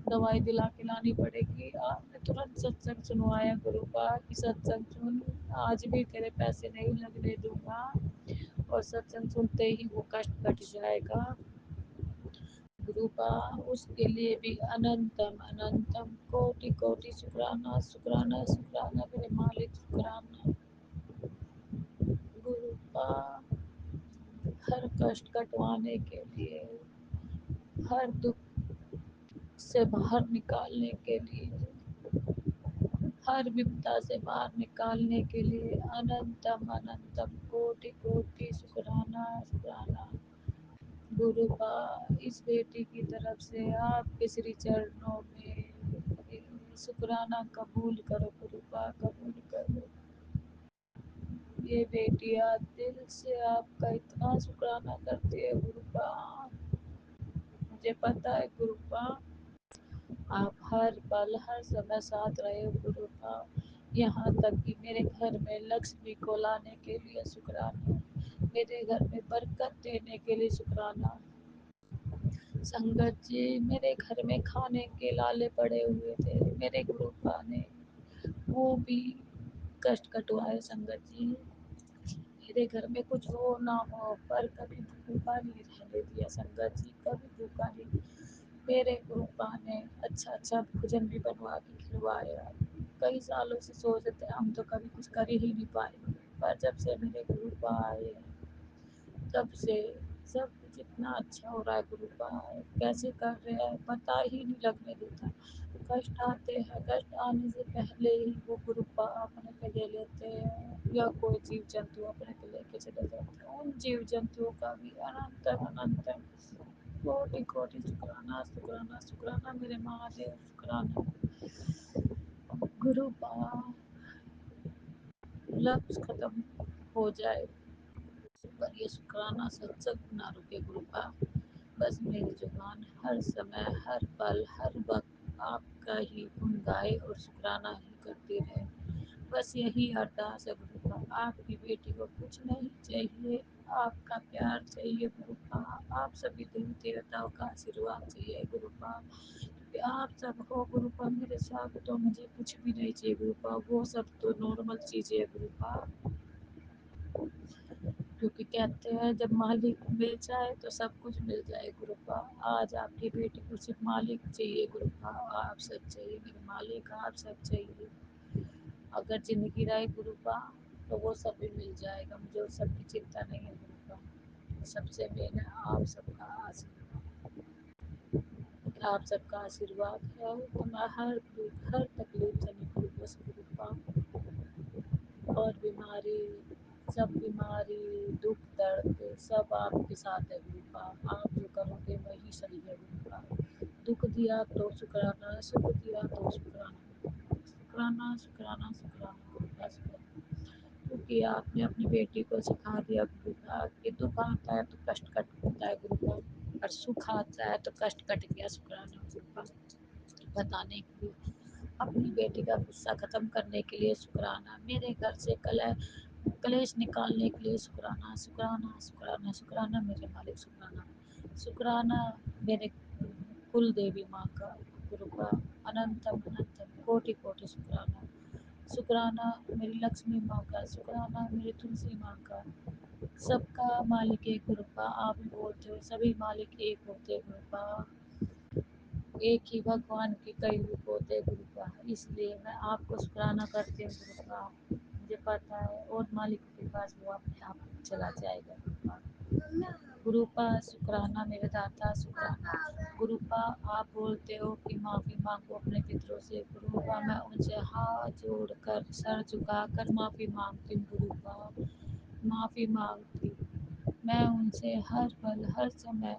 [SPEAKER 8] दवाई दिला के लानी पड़ेगी। आपने तुरंत सत्संग सुनवाया गुरुपा कि सत्संग सुन, आज भी तेरे पैसे नहीं लगने दूंगा, और सत्संग सुनते ही वो कष्ट कट जाएगा गुरुपा। उसके लिए भी अनंतम अनंतम कोटि कोटि शुक्राना शुक्राना शुक्राना मेरे मालिक शुक्राना गुरुपा। हर कष्ट कटवाने के लिए, हर दुख से बाहर निकालने के लिए, हर विपदा से बाहर निकालने के लिए अनंतम अनंतम कोटि कोटि शुक्राना शुक्राना गुरुपा। इस बेटी की तरफ से आपके श्री चरणों में शुक्राना कबूल करो गुरुपा, कबूल करो। ये बेटियां दिल से आपका इतना शुक्राना करती है गुरुपा, मुझे पता है गुरुपा, आप हर पल हर समय साथ रहे हो गुरुपा। यहाँ तक कि मेरे घर में लक्ष्मी को लाने के लिए शुक्राना, मेरे घर में बरकत देने के लिए शुक्राना। संगत जी, मेरे घर में खाने के लाले पड़े हुए थे, मेरे गुरुपा ने वो भी कष्ट कटवाए संगत जी। मेरे घर में कुछ हो ना हो पर कभी भूखा नहीं रहने दिया संगत जी, कभी भूखा नहीं। मेरे गुरुपा ने अच्छा अच्छा भोजन भी बनवा के खिलवाया। कई सालों से सोचते थे हम तो कभी कुछ कर ही नहीं पाएंगे, पर जब से मेरे गुरुपा आए तब से सब कुछ इतना अच्छा हो रहा है गुरुपा। कैसे कर रहे हैं पता ही नहीं लगने देता। कष्ट आते हैं, कष्ट आने से पहले ही वो गुरुपा अपने पे ले लेते हैं, या कोई जीव जंतु अपने पे लेके चले जाते हैं। उन जीव जंतुओं का भी अनंतम अनंतम कोटि कोटि शुक्राना शुक्राना शुक्राना मेरे महादेव शुक्राना गुरुपा। लफ्ज खत्म हो जाए पर ये शुक्राना सत्संग ना रुके गुरुपा। बस मेरी जुबान हर समय हर पल हर वक्त आपका ही गुण गाए और शुक्राना ही करती रहे। बस यही अरदास है गुरुपा। आपकी बेटी को कुछ नहीं चाहिए, आपका प्यार चाहिए गुरुपा, आप सभी देवी देवताओं का आशीर्वाद चाहिए गुरुपा। कि आप सब हो गुरुपा मेरे साथ, तो मुझे कुछ भी नहीं चाहिए गुरुपा, वो सब तो नॉर्मल चीज़ें है गुरुपा। क्योंकि कहते हैं जब मालिक मिल जाए तो सब कुछ मिल जाए गुरुपा। आज आपकी बेटी को सिर्फ मालिक चाहिए गुरुपा, आप सब चाहिए मेरे मालिक, आप सब चाहिए। अगर जिंदगी रहे गुरुपा तो वो सब भी मिल जाएगा, मुझे उस सब की चिंता नहीं है गुरुपा। सबसे मेन है आप सबका आशीर्वाद, आप सबका आशीर्वाद है तो मैं हर तकलीफ से निकलूँ बस गुरुपा। और बीमारी, सब बीमारी, दुख दर्द सब आपके साथ है गुरुपा। आप जो करोगे वही सही है गुरुपा। दुख दिया तो शुक्राना, सुख दिया तो शुक्राना, शुक्राना शुक्राना शुक्राना बस। क्योंकि आपने अपनी बेटी को सिखा दिया गुरुपा कि दुख आता है तो कष्ट कटता है गुरुपा, और सुख आता है तो कष्ट कट गया शुक्राना गुरुपा। बताने के लिए, अपनी बेटी का गुस्सा ख़त्म करने के लिए शुक्राना, मेरे घर से कलेश निकालने के लिए शुक्राना, शुक्राना शुक्राना शुक्राना मेरे मालिक, शुक्राना शुक्राना मेरे कुल देवी माँ का गुरुपा। अनंतम अनंतम कोटि कोटि शुक्राना, शुक्राना मेरी लक्ष्मी माँ का, शुक्राना मेरी तुलसी माँ का। सबका मालिक एक गुरुपा, आप भी बोलते हो सभी मालिक एक होते गुरुपा। एक ही भगवान के कई रूप होते हैं गुरुपा, इसलिए मैं आपको शुक्राना करती हूँ गुरुपा। मुझे पता है और मालिक के पास वो अपने आप चला जाएगा गुरुपा। गुरुपा शुक्राना मेरे दाता, शुक्राना गुरुपा। आप बोलते हो कि माफ़ी मांगो अपने पितरों से गुरुपा, मैं उनसे हाथ जोड़कर सर झुकाकर माफ़ी मांगती हूँ गुरुपा, माफ़ी मांगती मैं उनसे हर पल हर समय।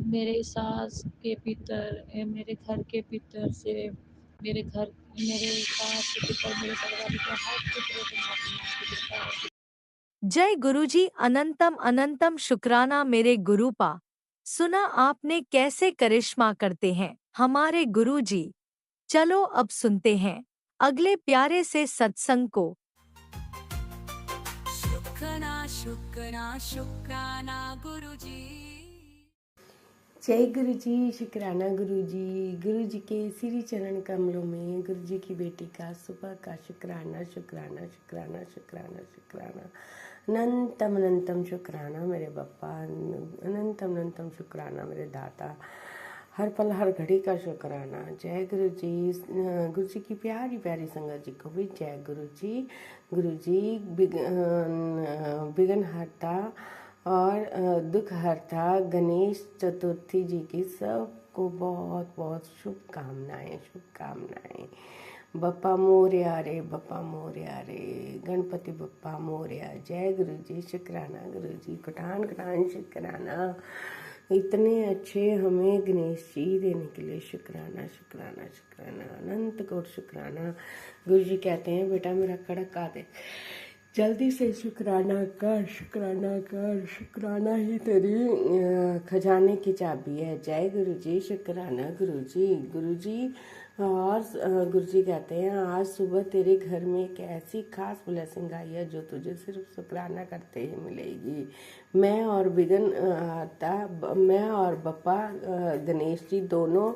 [SPEAKER 8] मेरे सास के पितर, मेरे घर के पितर से, मेरे सास के पितर, मेरे परिवार के हर पितरों से माफी मांगती हूँ।
[SPEAKER 1] जय गुरुजी, अनंतम अनंतम शुक्राना मेरे गुरुपा। सुना आपने कैसे करिश्मा करते हैं हमारे गुरुजी। चलो अब सुनते हैं अगले प्यारे से सत्संग को।
[SPEAKER 3] शुक्राना शुक्राना शुक्राना गुरुजी।
[SPEAKER 9] जय गुरु जी, शुक्राना गुरु जी के श्री चरण कमलों में गुरु जी की बेटी का सुबह का शुक्राना शुक्राना शुक्राना शुक्राना शुक्राना, अनंतम अनंतम शुक्राना मेरे बप्पा, अनंतम अनंतम शुक्राना मेरे दाता, हर पल हर घड़ी का शुक्राना। जय गुरु जी की प्यारी प्यारी संगत जी को भी जय गुरु जी विघ्न हरता और दुख हरता गणेश चतुर्थी जी की सबको बहुत बहुत शुभकामनाएं। बप्पा मोरया रे, बप्पा मोरया रे, गणपति बप्पा मोरया। जय गुरु जी, शुक्राना गुरु जी, कटान कटान शुक्राना। इतने अच्छे हमें गणेश जी देने के लिए शुक्राना शुक्राना शुक्राना, अनंत कोट शुक्राना। गुरु जी कहते हैं बेटा मेरा कड़क आ दे, जल्दी से शुक्राना कर, शुक्राना कर, शुक्राना ही तेरी खजाने की चाबी है। जय गुरु जी, शुक्राना गुरु जी। और गुरु जी कहते हैं आज सुबह तेरे घर में एक ऐसी खास ब्लेसिंग आई है जो तुझे सिर्फ शुक्राना करते ही मिलेगी। मैं और बप्पा गणेश जी दोनों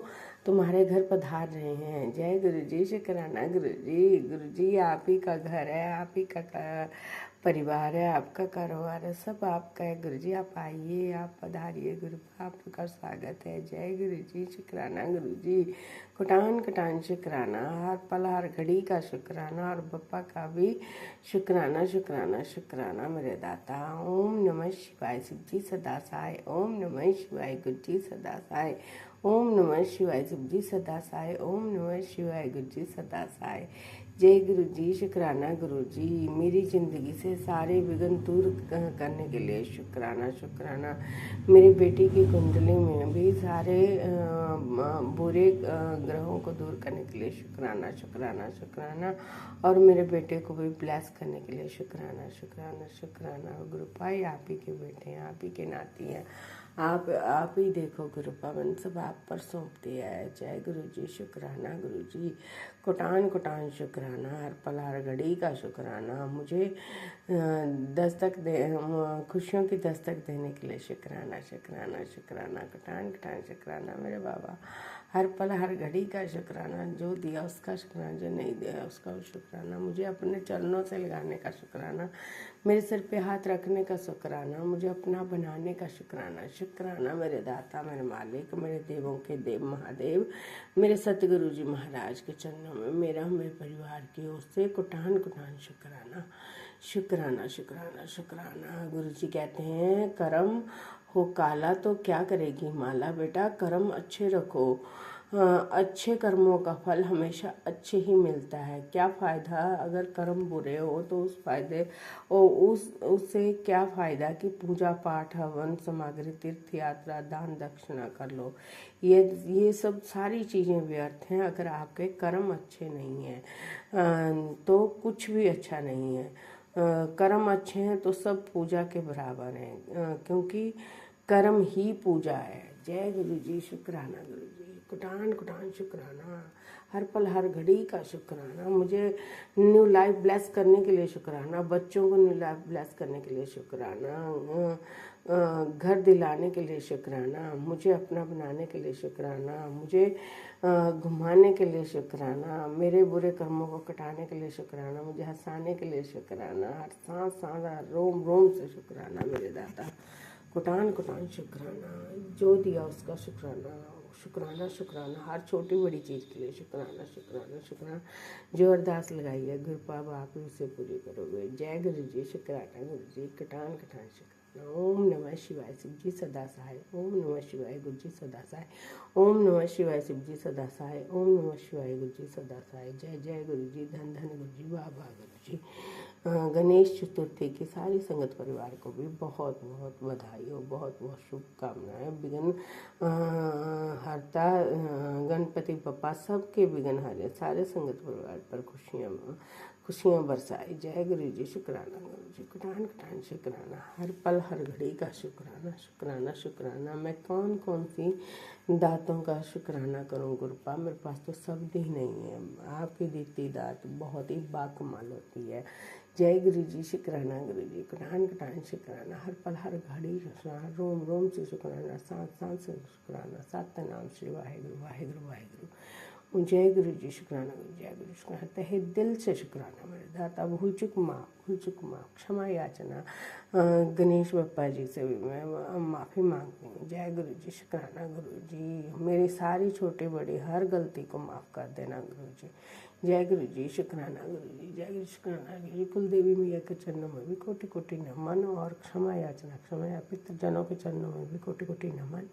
[SPEAKER 9] तुम्हारे घर पधार रहे हैं। जय गुरु जी, शुक्राना गुरु जी आप ही का घर है, आप ही का परिवार है, आपका कारोबार है, सब आपका है गुरु जी। आप आइए, आप पधारिए गुरु, आपका स्वागत है। जय गुरु जी, शुक्राना गुरु जी, कटान कटान शुक्राना, हर पल हर घड़ी का शुक्राना, और बप्पा का भी शुक्राना शुक्राना शुक्राना मेरे दाता। ओम नमः शिवाय शिव जी सदा सहाय, ओम नमः शिवाय गुरु जी सदा सहाय, ओम नमः शिवाय शिव जी सदा सहाय, ओम नमः शिवाय गुरु जी सदा सहाय। जय गुरु जी, शुक्राना गुरु जी, मेरी ज़िंदगी से सारे विघ्न दूर करने के लिए शुक्राना। मेरी बेटी की कुंडली में भी सारे बुरे ग्रहों को दूर करने के लिए शुक्राना, और मेरे बेटे को भी ब्लेस करने के लिए शुक्राना। गुरु भाई आप ही के बेटे हैं, आप ही के नाती हैं, आप ही देखो गुरु पवन सब आप पर सौंप दिया है। जय गुरु जी, शुक्राना गुरु जी, कोटान शुक्राना, हर पल हर घड़ी का शुक्राना। मुझे खुशियों की दस्तक देने के लिए शुक्राना, कटान कटान शुक्राना मेरे बाबा। हर पल हर घड़ी का शुक्राना, जो दिया उसका शुक्राना, जो नहीं दिया उसका शुक्राना, मुझे अपने चरणों से लगाने का शुक्राना, मेरे सिर पे हाथ रखने का शुक्राना, मुझे अपना बनाने का शुक्राना। शुक्राना मेरे दाता, मेरे मालिक, मेरे देवों के देव महादेव, मेरे सतगुरु जी महाराज के चरणों में मेरा, मेरे परिवार की ओर से कुटान कुटान शुक्राना। शुक्राना शुक्राना शुक्राना। गुरु जी कहते हैं कर्म हो काला तो क्या करेगी माला, बेटा कर्म अच्छे रखो, अच्छे कर्मों का फल हमेशा अच्छे ही मिलता है। क्या फ़ायदा अगर कर्म बुरे हो तो उस फायदे उससे क्या फ़ायदा कि पूजा पाठ हवन सामग्री तीर्थ यात्रा दान दक्षिणा कर लो, ये सब सारी चीज़ें व्यर्थ हैं अगर आपके कर्म अच्छे नहीं हैं, तो कुछ भी अच्छा नहीं है। कर्म अच्छे हैं तो सब पूजा के बराबर हैं, क्योंकि कर्म ही पूजा है। जय गुरु जी, शुक्राना गुरु जी, कुटान कुटान शुक्राना, हर पल हर घड़ी का शुक्राना, मुझे न्यू लाइफ ब्लेस करने के लिए शुक्राना, बच्चों को न्यू लाइफ ब्लेस करने के लिए शुक्राना, घर दिलाने के लिए शुक्राना, मुझे अपना बनाने के लिए शुक्राना, मुझे घुमाने के लिए शुक्राना, मेरे बुरे कर्मों को कटाने के लिए शुक्राना, मुझे हंसाने के लिए शुक्राना, हर सांस सांस हर रोम रोम से शुक्राना मेरे दाता। कुटान कुटान शुक्राना, जो दिया उसका शुक्राना, शुक्राना शुक्राना, हर छोटी बड़ी चीज़ के लिए शुक्राना शुक्राना शुक्राना। जो अरदास लगाई है गुरु पाप आप ही उसे पूरी करोगे। जय गुरु जी, शुक्राना गुरु जी, कटान कटान शुक्राना। ओम नमः शिवाय, शिव जी सदा सहाय। ओम नमः शिवाय, गुरु जी सदा सहाय। ओम नमः शिवाय, शिव जी सदा सहाय। ओम नमः शिवाय, गुरु जी सदा सहाय। जय जय गुरु जी, धन धन गुरु जी, वाह वाह गुरु जी। गणेश चतुर्थी की सारी संगत परिवार को भी बहुत बहुत बधाई हो, बहुत बहुत शुभकामनाएं। विघ्न हरता गणपति बप्पा सबके विघ्न हरे, सारे संगत परिवार पर खुशियाँ बरसाए। जय गुरु जी, शुक्राना गुरु जी, कुटान कुटान शुक्राना, हर पल हर घड़ी का शुक्राना शुक्राना शुक्राना। मैं कौन कौन सी दातों का शुक्राना करूं गुरुपा, मेरे पास तो शब्द ही नहीं है। आपकी दीती दात बहुत ही बाकमाल होती है। जय गुरु जी, शुक्राना गुरु जी, कुटान कुटान शुक्राना, हर पल हर घड़ी शुक्राना, रोम रोम से शुक्राना, सांस सांस से शुक्राना, सत्य नाम श्री वाहेगुरु वाहेगुरु वाहेगुरु। जय गुरु जी, शुक्राना गुरु, जय गुरु शुक्राना, तहे दिल से शुक्राना मेरे दाता। भूल चुक माफ क्षमा याचना गणेश बप्पा जी से भी मैं माफ़ी मांगती हूँ। जय गुरु जी, शुक्राना गुरु जी, मेरी सारी छोटी बड़ी हर गलती को माफ़ कर देना गुरु जी। जय गुरु जी, शुक्राना गुरु जी, जय गुरु शुक्राना गुरु जी। कुल देवी मैया के चरणों में भी कोटि कोटि नमन और क्षमा याचना, पितृजनों के चरणों में भी कोटि कोटि नमन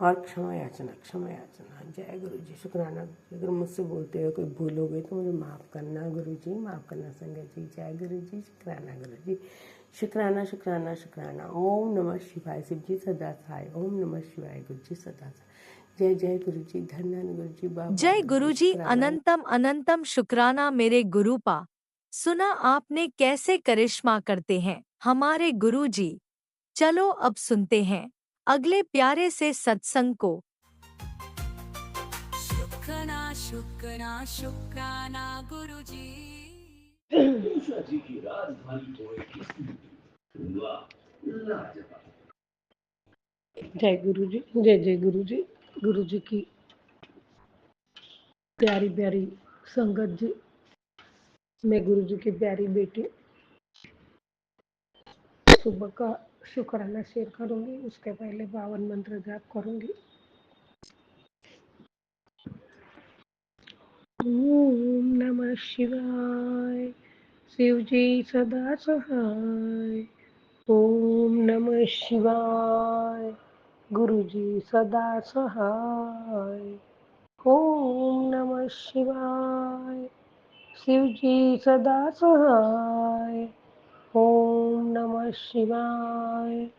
[SPEAKER 9] और क्षमा याचना। जय गुरु जी, शुक्राना। अगर मुझसे बोलते हो कोई भूल हो गई तो मुझे माफ़ करना गुरु जी, माफ़ करना संगत जी। जय गुरु जी, शुक्राना गुरु जी, शुक्राना शुक्राना शुक्राना। ओम नमः शिवाय, शिव जी सदा सहाय। ओम नमः शिवाय, गुरु जी सदा सहाय। जय जय गुरु जी, धन धन गुरु जी, बाबा
[SPEAKER 1] जय गुरु जी,
[SPEAKER 9] शुक्राना।
[SPEAKER 1] अनंतम अनंतम शुक्राना मेरे गुरुपा। सुना आपने कैसे करिश्मा करते हैं हमारे गुरु जी। चलो अब सुनते हैं अगले प्यारे से सत्संग को।
[SPEAKER 3] शुक्राना शुक्राना शुक्राना गुरुजी।
[SPEAKER 10] जय गुरु जी, जय जय गुरु जी। गुरु जी की प्यारी प्यारी संगत जी, मैं गुरु जी की प्यारी बेटी सुबह का शुक्राना शेयर करूंगी। उसके पहले 52 मंत्र जाप करूंगी। ओम नमः शिवाय, शिव जी सदा सहाय। ओम नमः शिवाय, गुरु जी सदा सहाय। ओम नमः शिवाय, शिव जी सदा सहाय। ओम नमः शिवाय,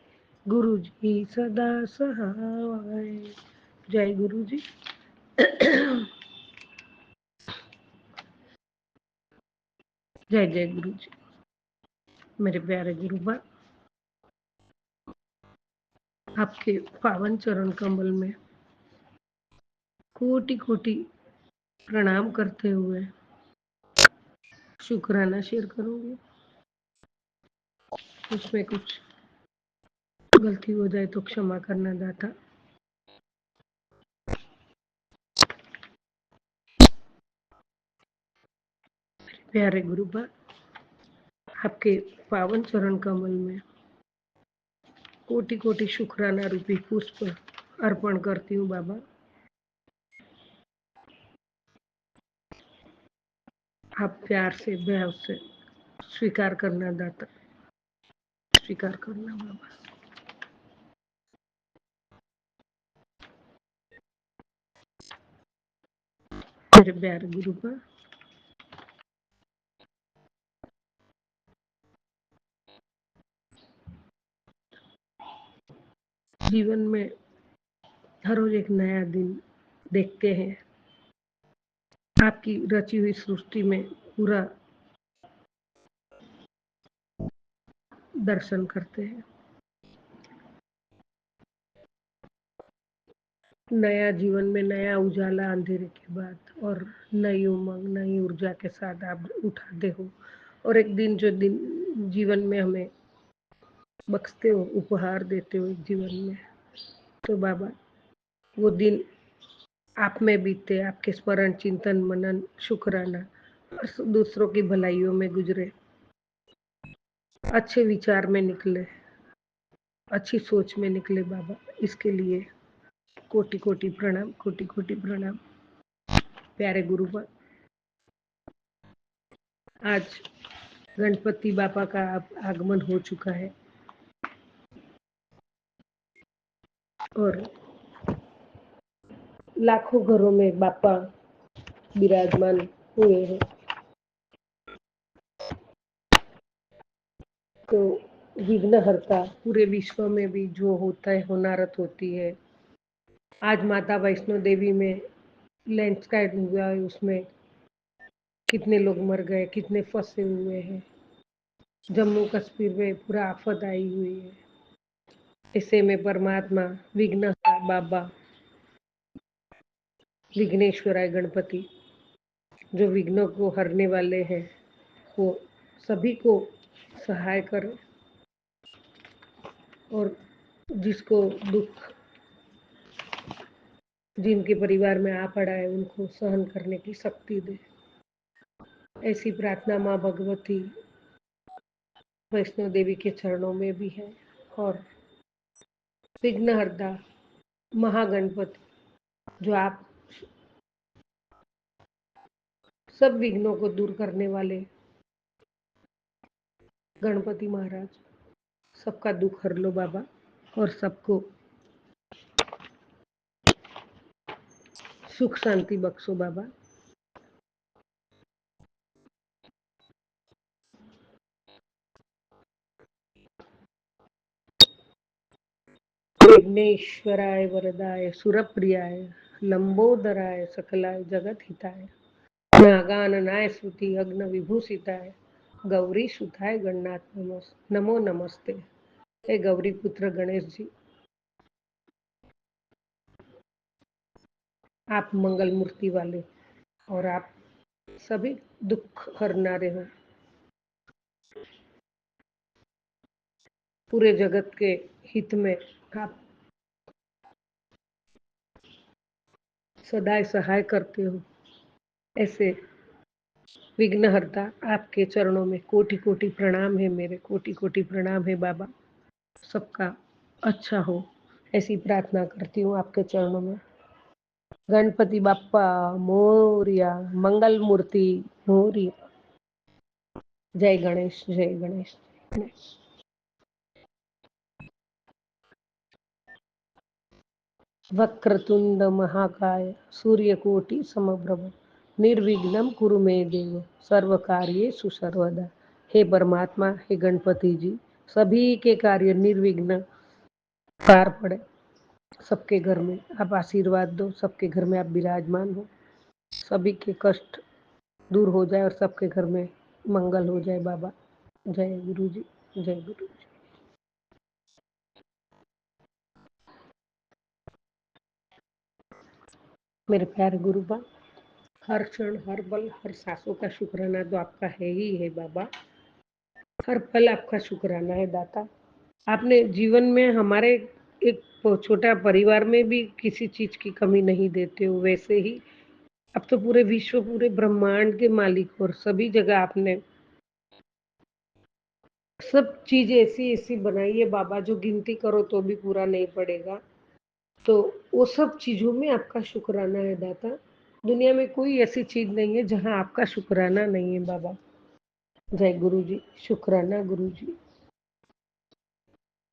[SPEAKER 10] गुरु जी सदा सहाय। जय गुरु जी। जय जय गुरु जी। मेरे प्यारे गुरुबा, आपके पावन चरण कमल में कोटि कोटि प्रणाम करते हुए शुक्राना शेयर करूंगी। उसमें कुछ गलती हो जाए तो क्षमा करना दाता। प्यारे गुरुबा, आपके पावन चरण कमल में कोटि कोटि शुक्राना रूपी पुष्प अर्पण करती हूँ बाबा। आप प्यार से भाव से स्वीकार करना दाता, स्वीकार करना बाबा। मेरे प्यारे गुरुबा, जीवन में हर रोज एक नया दिन देखते हैं। आपकी रची हुई सृष्टि में पूरा दर्शन करते हैं। नया जीवन में नया उजाला अंधेरे के बाद और नई उमंग नई ऊर्जा के साथ आप उठाते हो और एक दिन जो दिन जीवन में हमें बख्शते हो, उपहार देते हो एक जीवन में, तो बाबा वो दिन आप में बीते, आपके स्मरण चिंतन मनन शुक्राना और दूसरों की भलाइयों में गुजरे, अच्छे विचार में निकले, अच्छी सोच में निकले बाबा। इसके लिए कोटि कोटि प्रणाम, कोटि कोटि प्रणाम। प्यारे गुरुबा, आज गणपति बापा का आगमन हो चुका है और लाखों घरों में बापा विराजमान हुए हैं। तो विघ्नहर्ता पूरे विश्व में भी जो होता है होनारत होती है। आज माता वैष्णो देवी में लैंडस्लाइड हुआ है, उसमें कितने लोग मर गए, कितने फंसे हुए हैं। जम्मू कश्मीर में पूरा आफत आई हुई है। ऐसे में परमात्मा विघ्नहर्ता बाबा विघ्नेश्वराय गणपति जो विघ्नों को हरने वाले हैं, वो सभी को सहाय करें और जिसको दुख जिनके परिवार में आ पड़ा है उनको सहन करने की शक्ति दे। ऐसी प्रार्थना माँ भगवती वैष्णो देवी के चरणों में भी है। और विघ्नहर्ता महागणपति जो आप सब विघ्नों को दूर करने वाले गणपति महाराज, सबका दुख हर लो बाबा और सबको सुख शांति बख्शो बाबा। विघ्नेश्वराय वरदाय सुरप्रियाय लंबोदराय सकलाय जगत हिताय नागाननाय स्तुति अग्न विभूषिताय गौरी सुताय गणनाथ नमो नमस्ते। हे गौरी पुत्र गणेश जी, आप मंगल मूर्ति वाले और आप सभी दुख हरनारे हो। पूरे जगत के हित में आप सदाई सहाय करते हो। ऐसे विघ्नहर्ता आपके चरणों में कोटि कोटि प्रणाम है, मेरे कोटि कोटि प्रणाम है बाबा। सबका अच्छा हो ऐसी प्रार्थना करती हूँ आपके चरणों में। गणपति बाप्पा मोरिया, मंगल मूर्ति मोरिया। जय गणेश, जय गणेश, जय गणेश। वक्रतुंड महाकाय सूर्यकोटि समप्रभ निर्विघ्नं कुरु मे देव सर्व कार्येषु सर्वदा। हे परमात्मा, हे गणपति जी, सभी के कार्य निर्विघ्न पार पड़े। सबके घर में आप आशीर्वाद दो, सबके घर में आप विराजमान हो, सभी के कष्ट दूर हो जाए और सबके घर में मंगल हो जाए बाबा। जय गुरु जी, जय गुरु जी। मेरे प्यारे गुरुबा, हर क्षण हर पल हर सांसों का शुक्राना तो आपका है ही है बाबा। हर पल आपका शुक्राना है दाता। आपने जीवन में हमारे एक छोटा परिवार में भी किसी चीज की कमी नहीं देते हो, वैसे ही अब तो पूरे विश्व, पूरे ब्रह्मांड के मालिक और सभी जगह आपने सब चीज ऐसी ऐसी बनाई है बाबा, जो गिनती करो तो भी पूरा नहीं पड़ेगा। तो वो सब चीजों में आपका शुक्राना है दाता। दुनिया में कोई ऐसी चीज नहीं है जहां आपका शुक्राना नहीं है बाबा। जय गुरु जी, शुक्राना गुरु जी।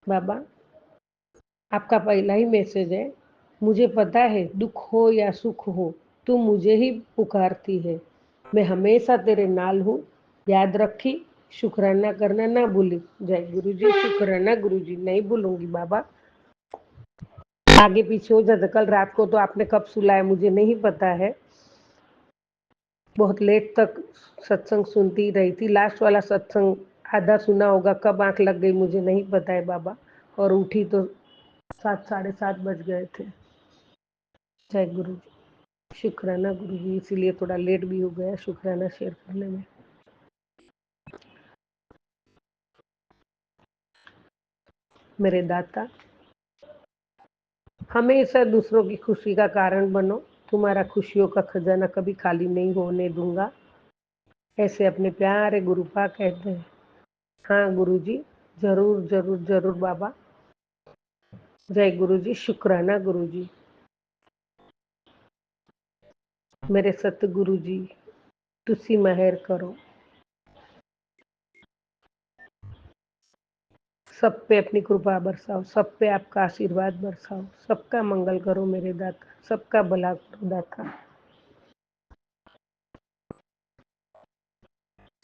[SPEAKER 10] बाबा, आपका पहला ही मैसेज है, मुझे पता है दुख हो या सुख हो तू मुझे ही पुकारती है, मैं हमेशा तेरे नाल हूँ, याद रखी, शुक्राना करना ना भूली। जय गुरु जी, शुक्राना गुरु जी, नहीं भूलूंगी बाबा। आगे पीछे हो जाता, कल रात को तो आपने कब सुलाया मुझे नहीं पता है, बहुत लेट तक सत्संग सुनती रही थी। लास्ट वाला सत्संग आधा सुना होगा, कब आंख लग गई मुझे नहीं पता है बाबा, और उठी तो 7, 7:30 बज गए थे। जय गुरु जी, शुक्राना गुरु जी, इसीलिए थोड़ा लेट भी हो गया शुक्राना शेयर करने में। मेरे दाता, हमेशा दूसरों की खुशी का कारण बनो, तुम्हारा खुशियों का खजाना कभी खाली नहीं होने दूंगा, ऐसे अपने प्यारे गुरुपा कहते हैं। हाँ गुरु जी, जरूर जरूर जरूर बाबा। जय गुरु जी, शुक्राना गुरु जी। मेरे सतगुरु जी, तुसी मेहर करो, सब पे अपनी कृपा बरसाओ, सब पे आपका आशीर्वाद बरसाओ, सबका मंगल करो मेरे दाता, सबका भला करो दाता।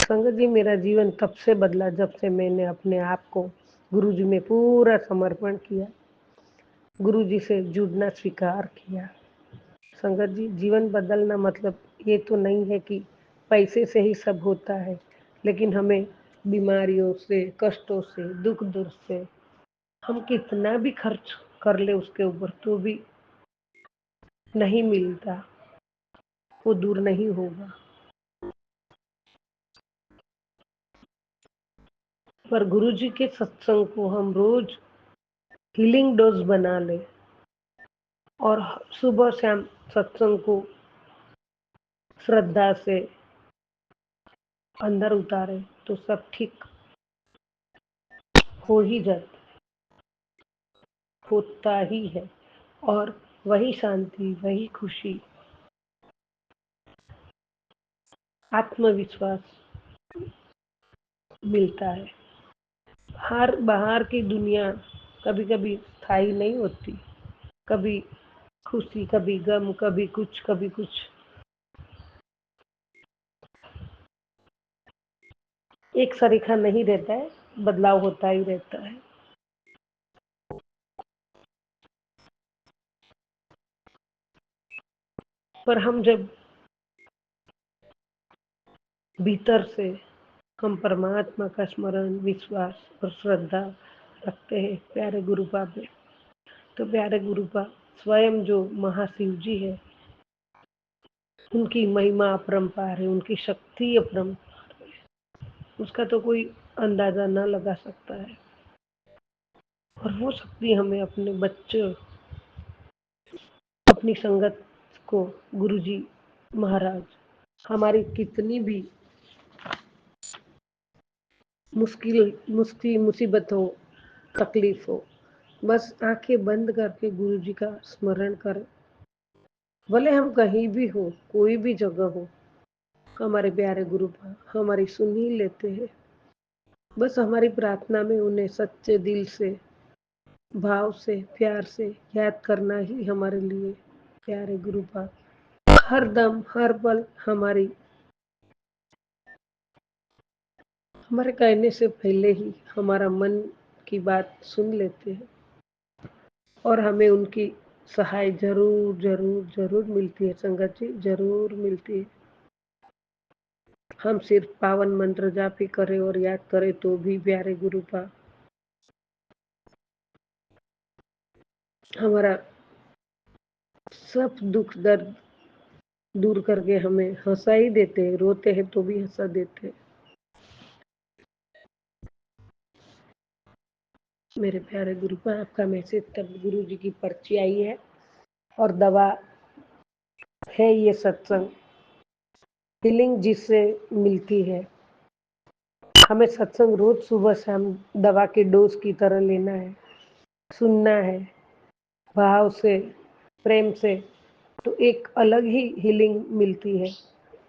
[SPEAKER 10] संगत जी, मेरा जीवन तब से बदला जब से मैंने अपने आप को गुरु जी में पूरा समर्पण किया, गुरु जी से जुड़ना स्वीकार किया। संगत जी, जीवन बदलना मतलब ये तो नहीं है कि पैसे से ही सब होता है, लेकिन हमें बीमारियों से, कष्टों से, दुख दर्द से हम कितना भी खर्च कर ले उसके ऊपर तो भी नहीं मिलता, वो दूर नहीं होगा। पर गुरु जी के सत्संग को हम रोज हीलिंग डोज बना ले और सुबह शाम सत्संग को श्रद्धा से अंदर उतारे तो सब ठीक हो ही जाता, होता ही है। और वही शांति, वही खुशी, आत्मविश्वास मिलता है। हर बाहर की दुनिया कभी कभी स्थायी नहीं होती, कभी खुशी, कभी गम, कभी कुछ कभी कुछ, एक सरीखा नहीं रहता है, बदलाव होता ही रहता है। पर हम जब भीतर से हम परमात्मा का स्मरण, विश्वास और श्रद्धा रखते हैं प्यारे गुरुपा पे, तो प्यारे गुरुपा स्वयं जो महाशिव जी है, उनकी महिमा अपरंपार है, उनकी शक्ति अपरंपार है, उसका तो कोई अंदाजा न लगा सकता है। और वो शक्ति हमें अपने बच्चों, अपनी संगत को, गुरुजी महाराज, हमारी कितनी भी मुश्किल मुसीबत हो, तकलीफ हो, बस आंखें बंद करके गुरु जी का स्मरण करें। भले हम कहीं भी हो, कोई भी जगह हो, हमारे प्यारे गुरु हमारी सुन ही लेते हैं। बस हमारी प्रार्थना में उन्हें सच्चे दिल से, भाव से, प्यार से याद करना ही हमारे लिए प्यारे गुरु हर दम हर पल हमारे कहने से पहले ही हमारा मन की बात सुन लेते हैं और हमें उनकी सहाय जरूर जरूर जरूर मिलती है। संगत जी, जरूर मिलती है। हम सिर्फ पावन मंत्र जाप ही करें और याद करें तो भी प्यारे गुरु हमारा सब दुख दर्द दूर करके हमें हंसा ही देते हैं, रोते हैं तो भी हंसा देते हैं। मेरे प्यारे गुरु आपका मैसेज तब गुरु जी की पर्ची आई है और दवा है ये सत्संग, हीलिंग जिससे मिलती है। हमें सत्संग रोज सुबह शाम दवा के डोज की तरह लेना है, सुनना है भाव से, प्रेम से, तो एक अलग ही हीलिंग मिलती है।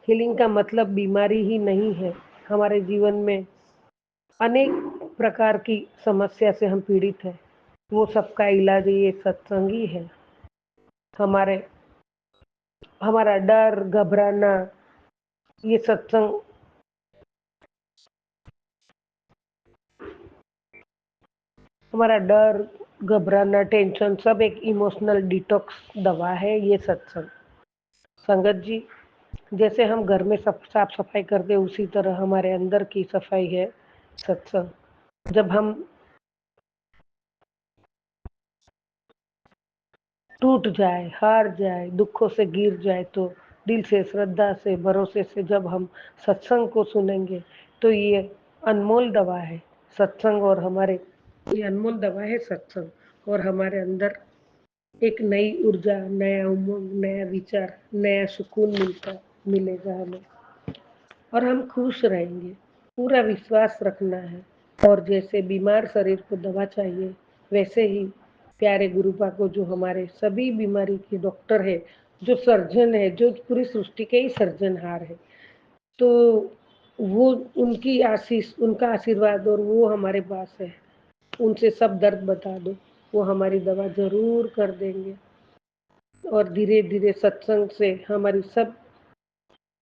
[SPEAKER 10] हीलिंग का मतलब बीमारी ही नहीं है। हमारे जीवन में अनेक प्रकार की समस्या से हम पीड़ित हैं, वो सबका इलाज ये सत्संग ही है। हमारा डर घबराना, ये सत्संग हमारा डर घबराना, टेंशन सब एक इमोशनल डिटॉक्स दवा है ये सत्संग। संगत जी, जैसे हम घर में सब साफ सफाई करते उसी तरह हमारे अंदर की सफाई है सत्संग। जब हम टूट जाए, हार जाए, दुखों से गिर जाए, तो दिल से, श्रद्धा से, भरोसे से जब हम सत्संग को सुनेंगे तो ये अनमोल दवा है सत्संग। और ये अनमोल दवा है सत्संग, और हमारे अंदर एक नई ऊर्जा, नया उमंग, नया विचार, नया सुकून मिलेगा हमें, और हम खुश रहेंगे। पूरा विश्वास रखना है, और जैसे बीमार शरीर को दवा चाहिए, वैसे ही प्यारे गुरुपा को, जो हमारे सभी बीमारी के डॉक्टर है, जो सर्जन है, जो पूरी सृष्टि के ही सर्जनहार है, तो वो उनकी आशीष, उनका आशीर्वाद, और वो हमारे पास है। उनसे सब दर्द बता दो, वो हमारी दवा जरूर कर देंगे। और धीरे धीरे सत्संग से हमारी सब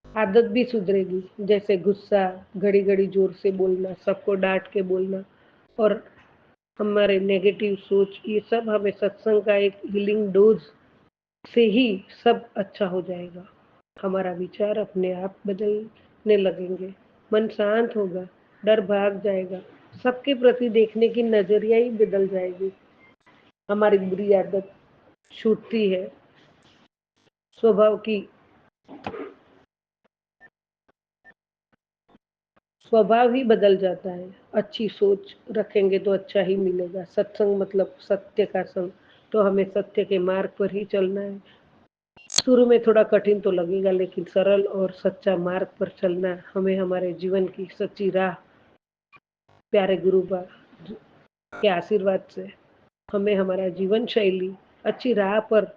[SPEAKER 10] आदत भी सुधरेगी, जैसे गुस्सा, घड़ी घड़ी जोर से बोलना, सबको डांट के बोलना, और हमारे नेगेटिव सोच, ये सब हमें सत्संग का एक हीलिंग डोज से ही सब अच्छा हो जाएगा। हमारा विचार अपने आप बदलने लगेंगे, मन शांत होगा, डर भाग जाएगा, सबके प्रति देखने की नजरिया ही बदल जाएगी। हमारी बुरी आदत छूटती है, स्वभाव ही बदल जाता है। अच्छी सोच रखेंगे तो अच्छा ही मिलेगा। सत्संग मतलब सत्य का संग, तो हमें सत्य के मार्ग पर ही चलना है। शुरू में थोड़ा कठिन तो लगेगा, लेकिन सरल और सच्चा मार्ग पर चलना हमें हमारे जीवन की सच्ची राह, प्यारे गुरु के आशीर्वाद से हमें हमारा जीवन शैली अच्छी राह पर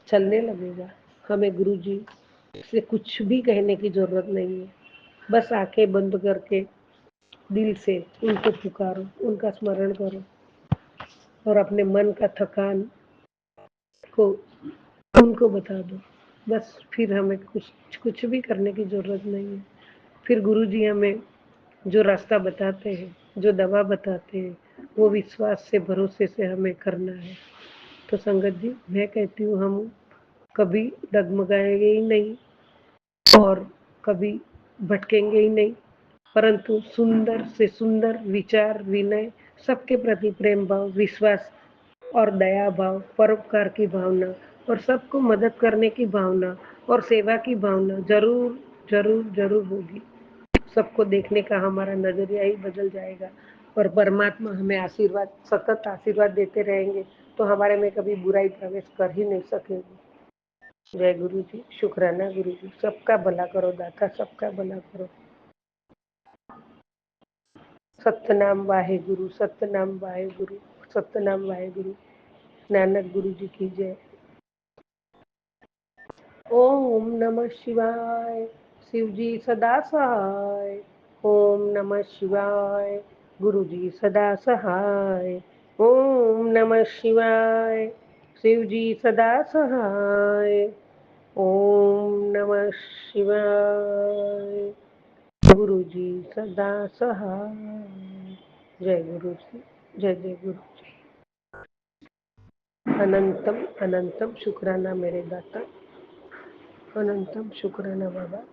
[SPEAKER 10] चलने लगेगा। हमें गुरु जी से कुछ भी कहने की जरूरत नहीं है, बस आंखें बंद करके दिल से उनको पुकारो, उनका स्मरण करो, और अपने मन का थकान को उनको बता दो। बस फिर हमें कुछ भी करने की जरूरत नहीं है। फिर गुरु जी हमें जो रास्ता बताते हैं, जो दवा बताते हैं, वो विश्वास से, भरोसे से हमें करना है। तो संगत जी, मैं कहती हूँ, हम कभी डगमगाएंगे ही नहीं और कभी भटकेंगे ही नहीं, परंतु सुंदर से सुंदर विचार, विनय, सबके प्रति प्रेम भाव, विश्वास और दया भाव, परोपकार की भावना, और सबको मदद करने की भावना और सेवा की भावना जरूर जरूर जरूर होगी। सबको देखने का हमारा नजरिया ही बदल जाएगा, और परमात्मा हमें आशीर्वाद, सतत आशीर्वाद देते रहेंगे, तो हमारे में कभी बुराई प्रवेश कर ही नहीं सकेगी। जय गुरु जी, शुक्राना गुरु जी। सबका भला करो दाता, सबका भला करो। सतनाम वाहे गुरु, सतनाम वाहे गुरु, सतनाम वाहे गुरु। नानक गुरु जी की जय। ओम नमः शिवाय। शिव जी सदा सहाय। ओम नमः शिवाय। गुरु जी सदा सहाय। ओम नमः शिवाय। शिव जी सदा सहाय। ओम नमः शिवाय। गुरु जी सदा सहाय। जय गुरु जी, जय जय गुरु जी। अनंतम अनंतम शुक्राना मेरे दाता, अनंतम शुक्राना बाबा।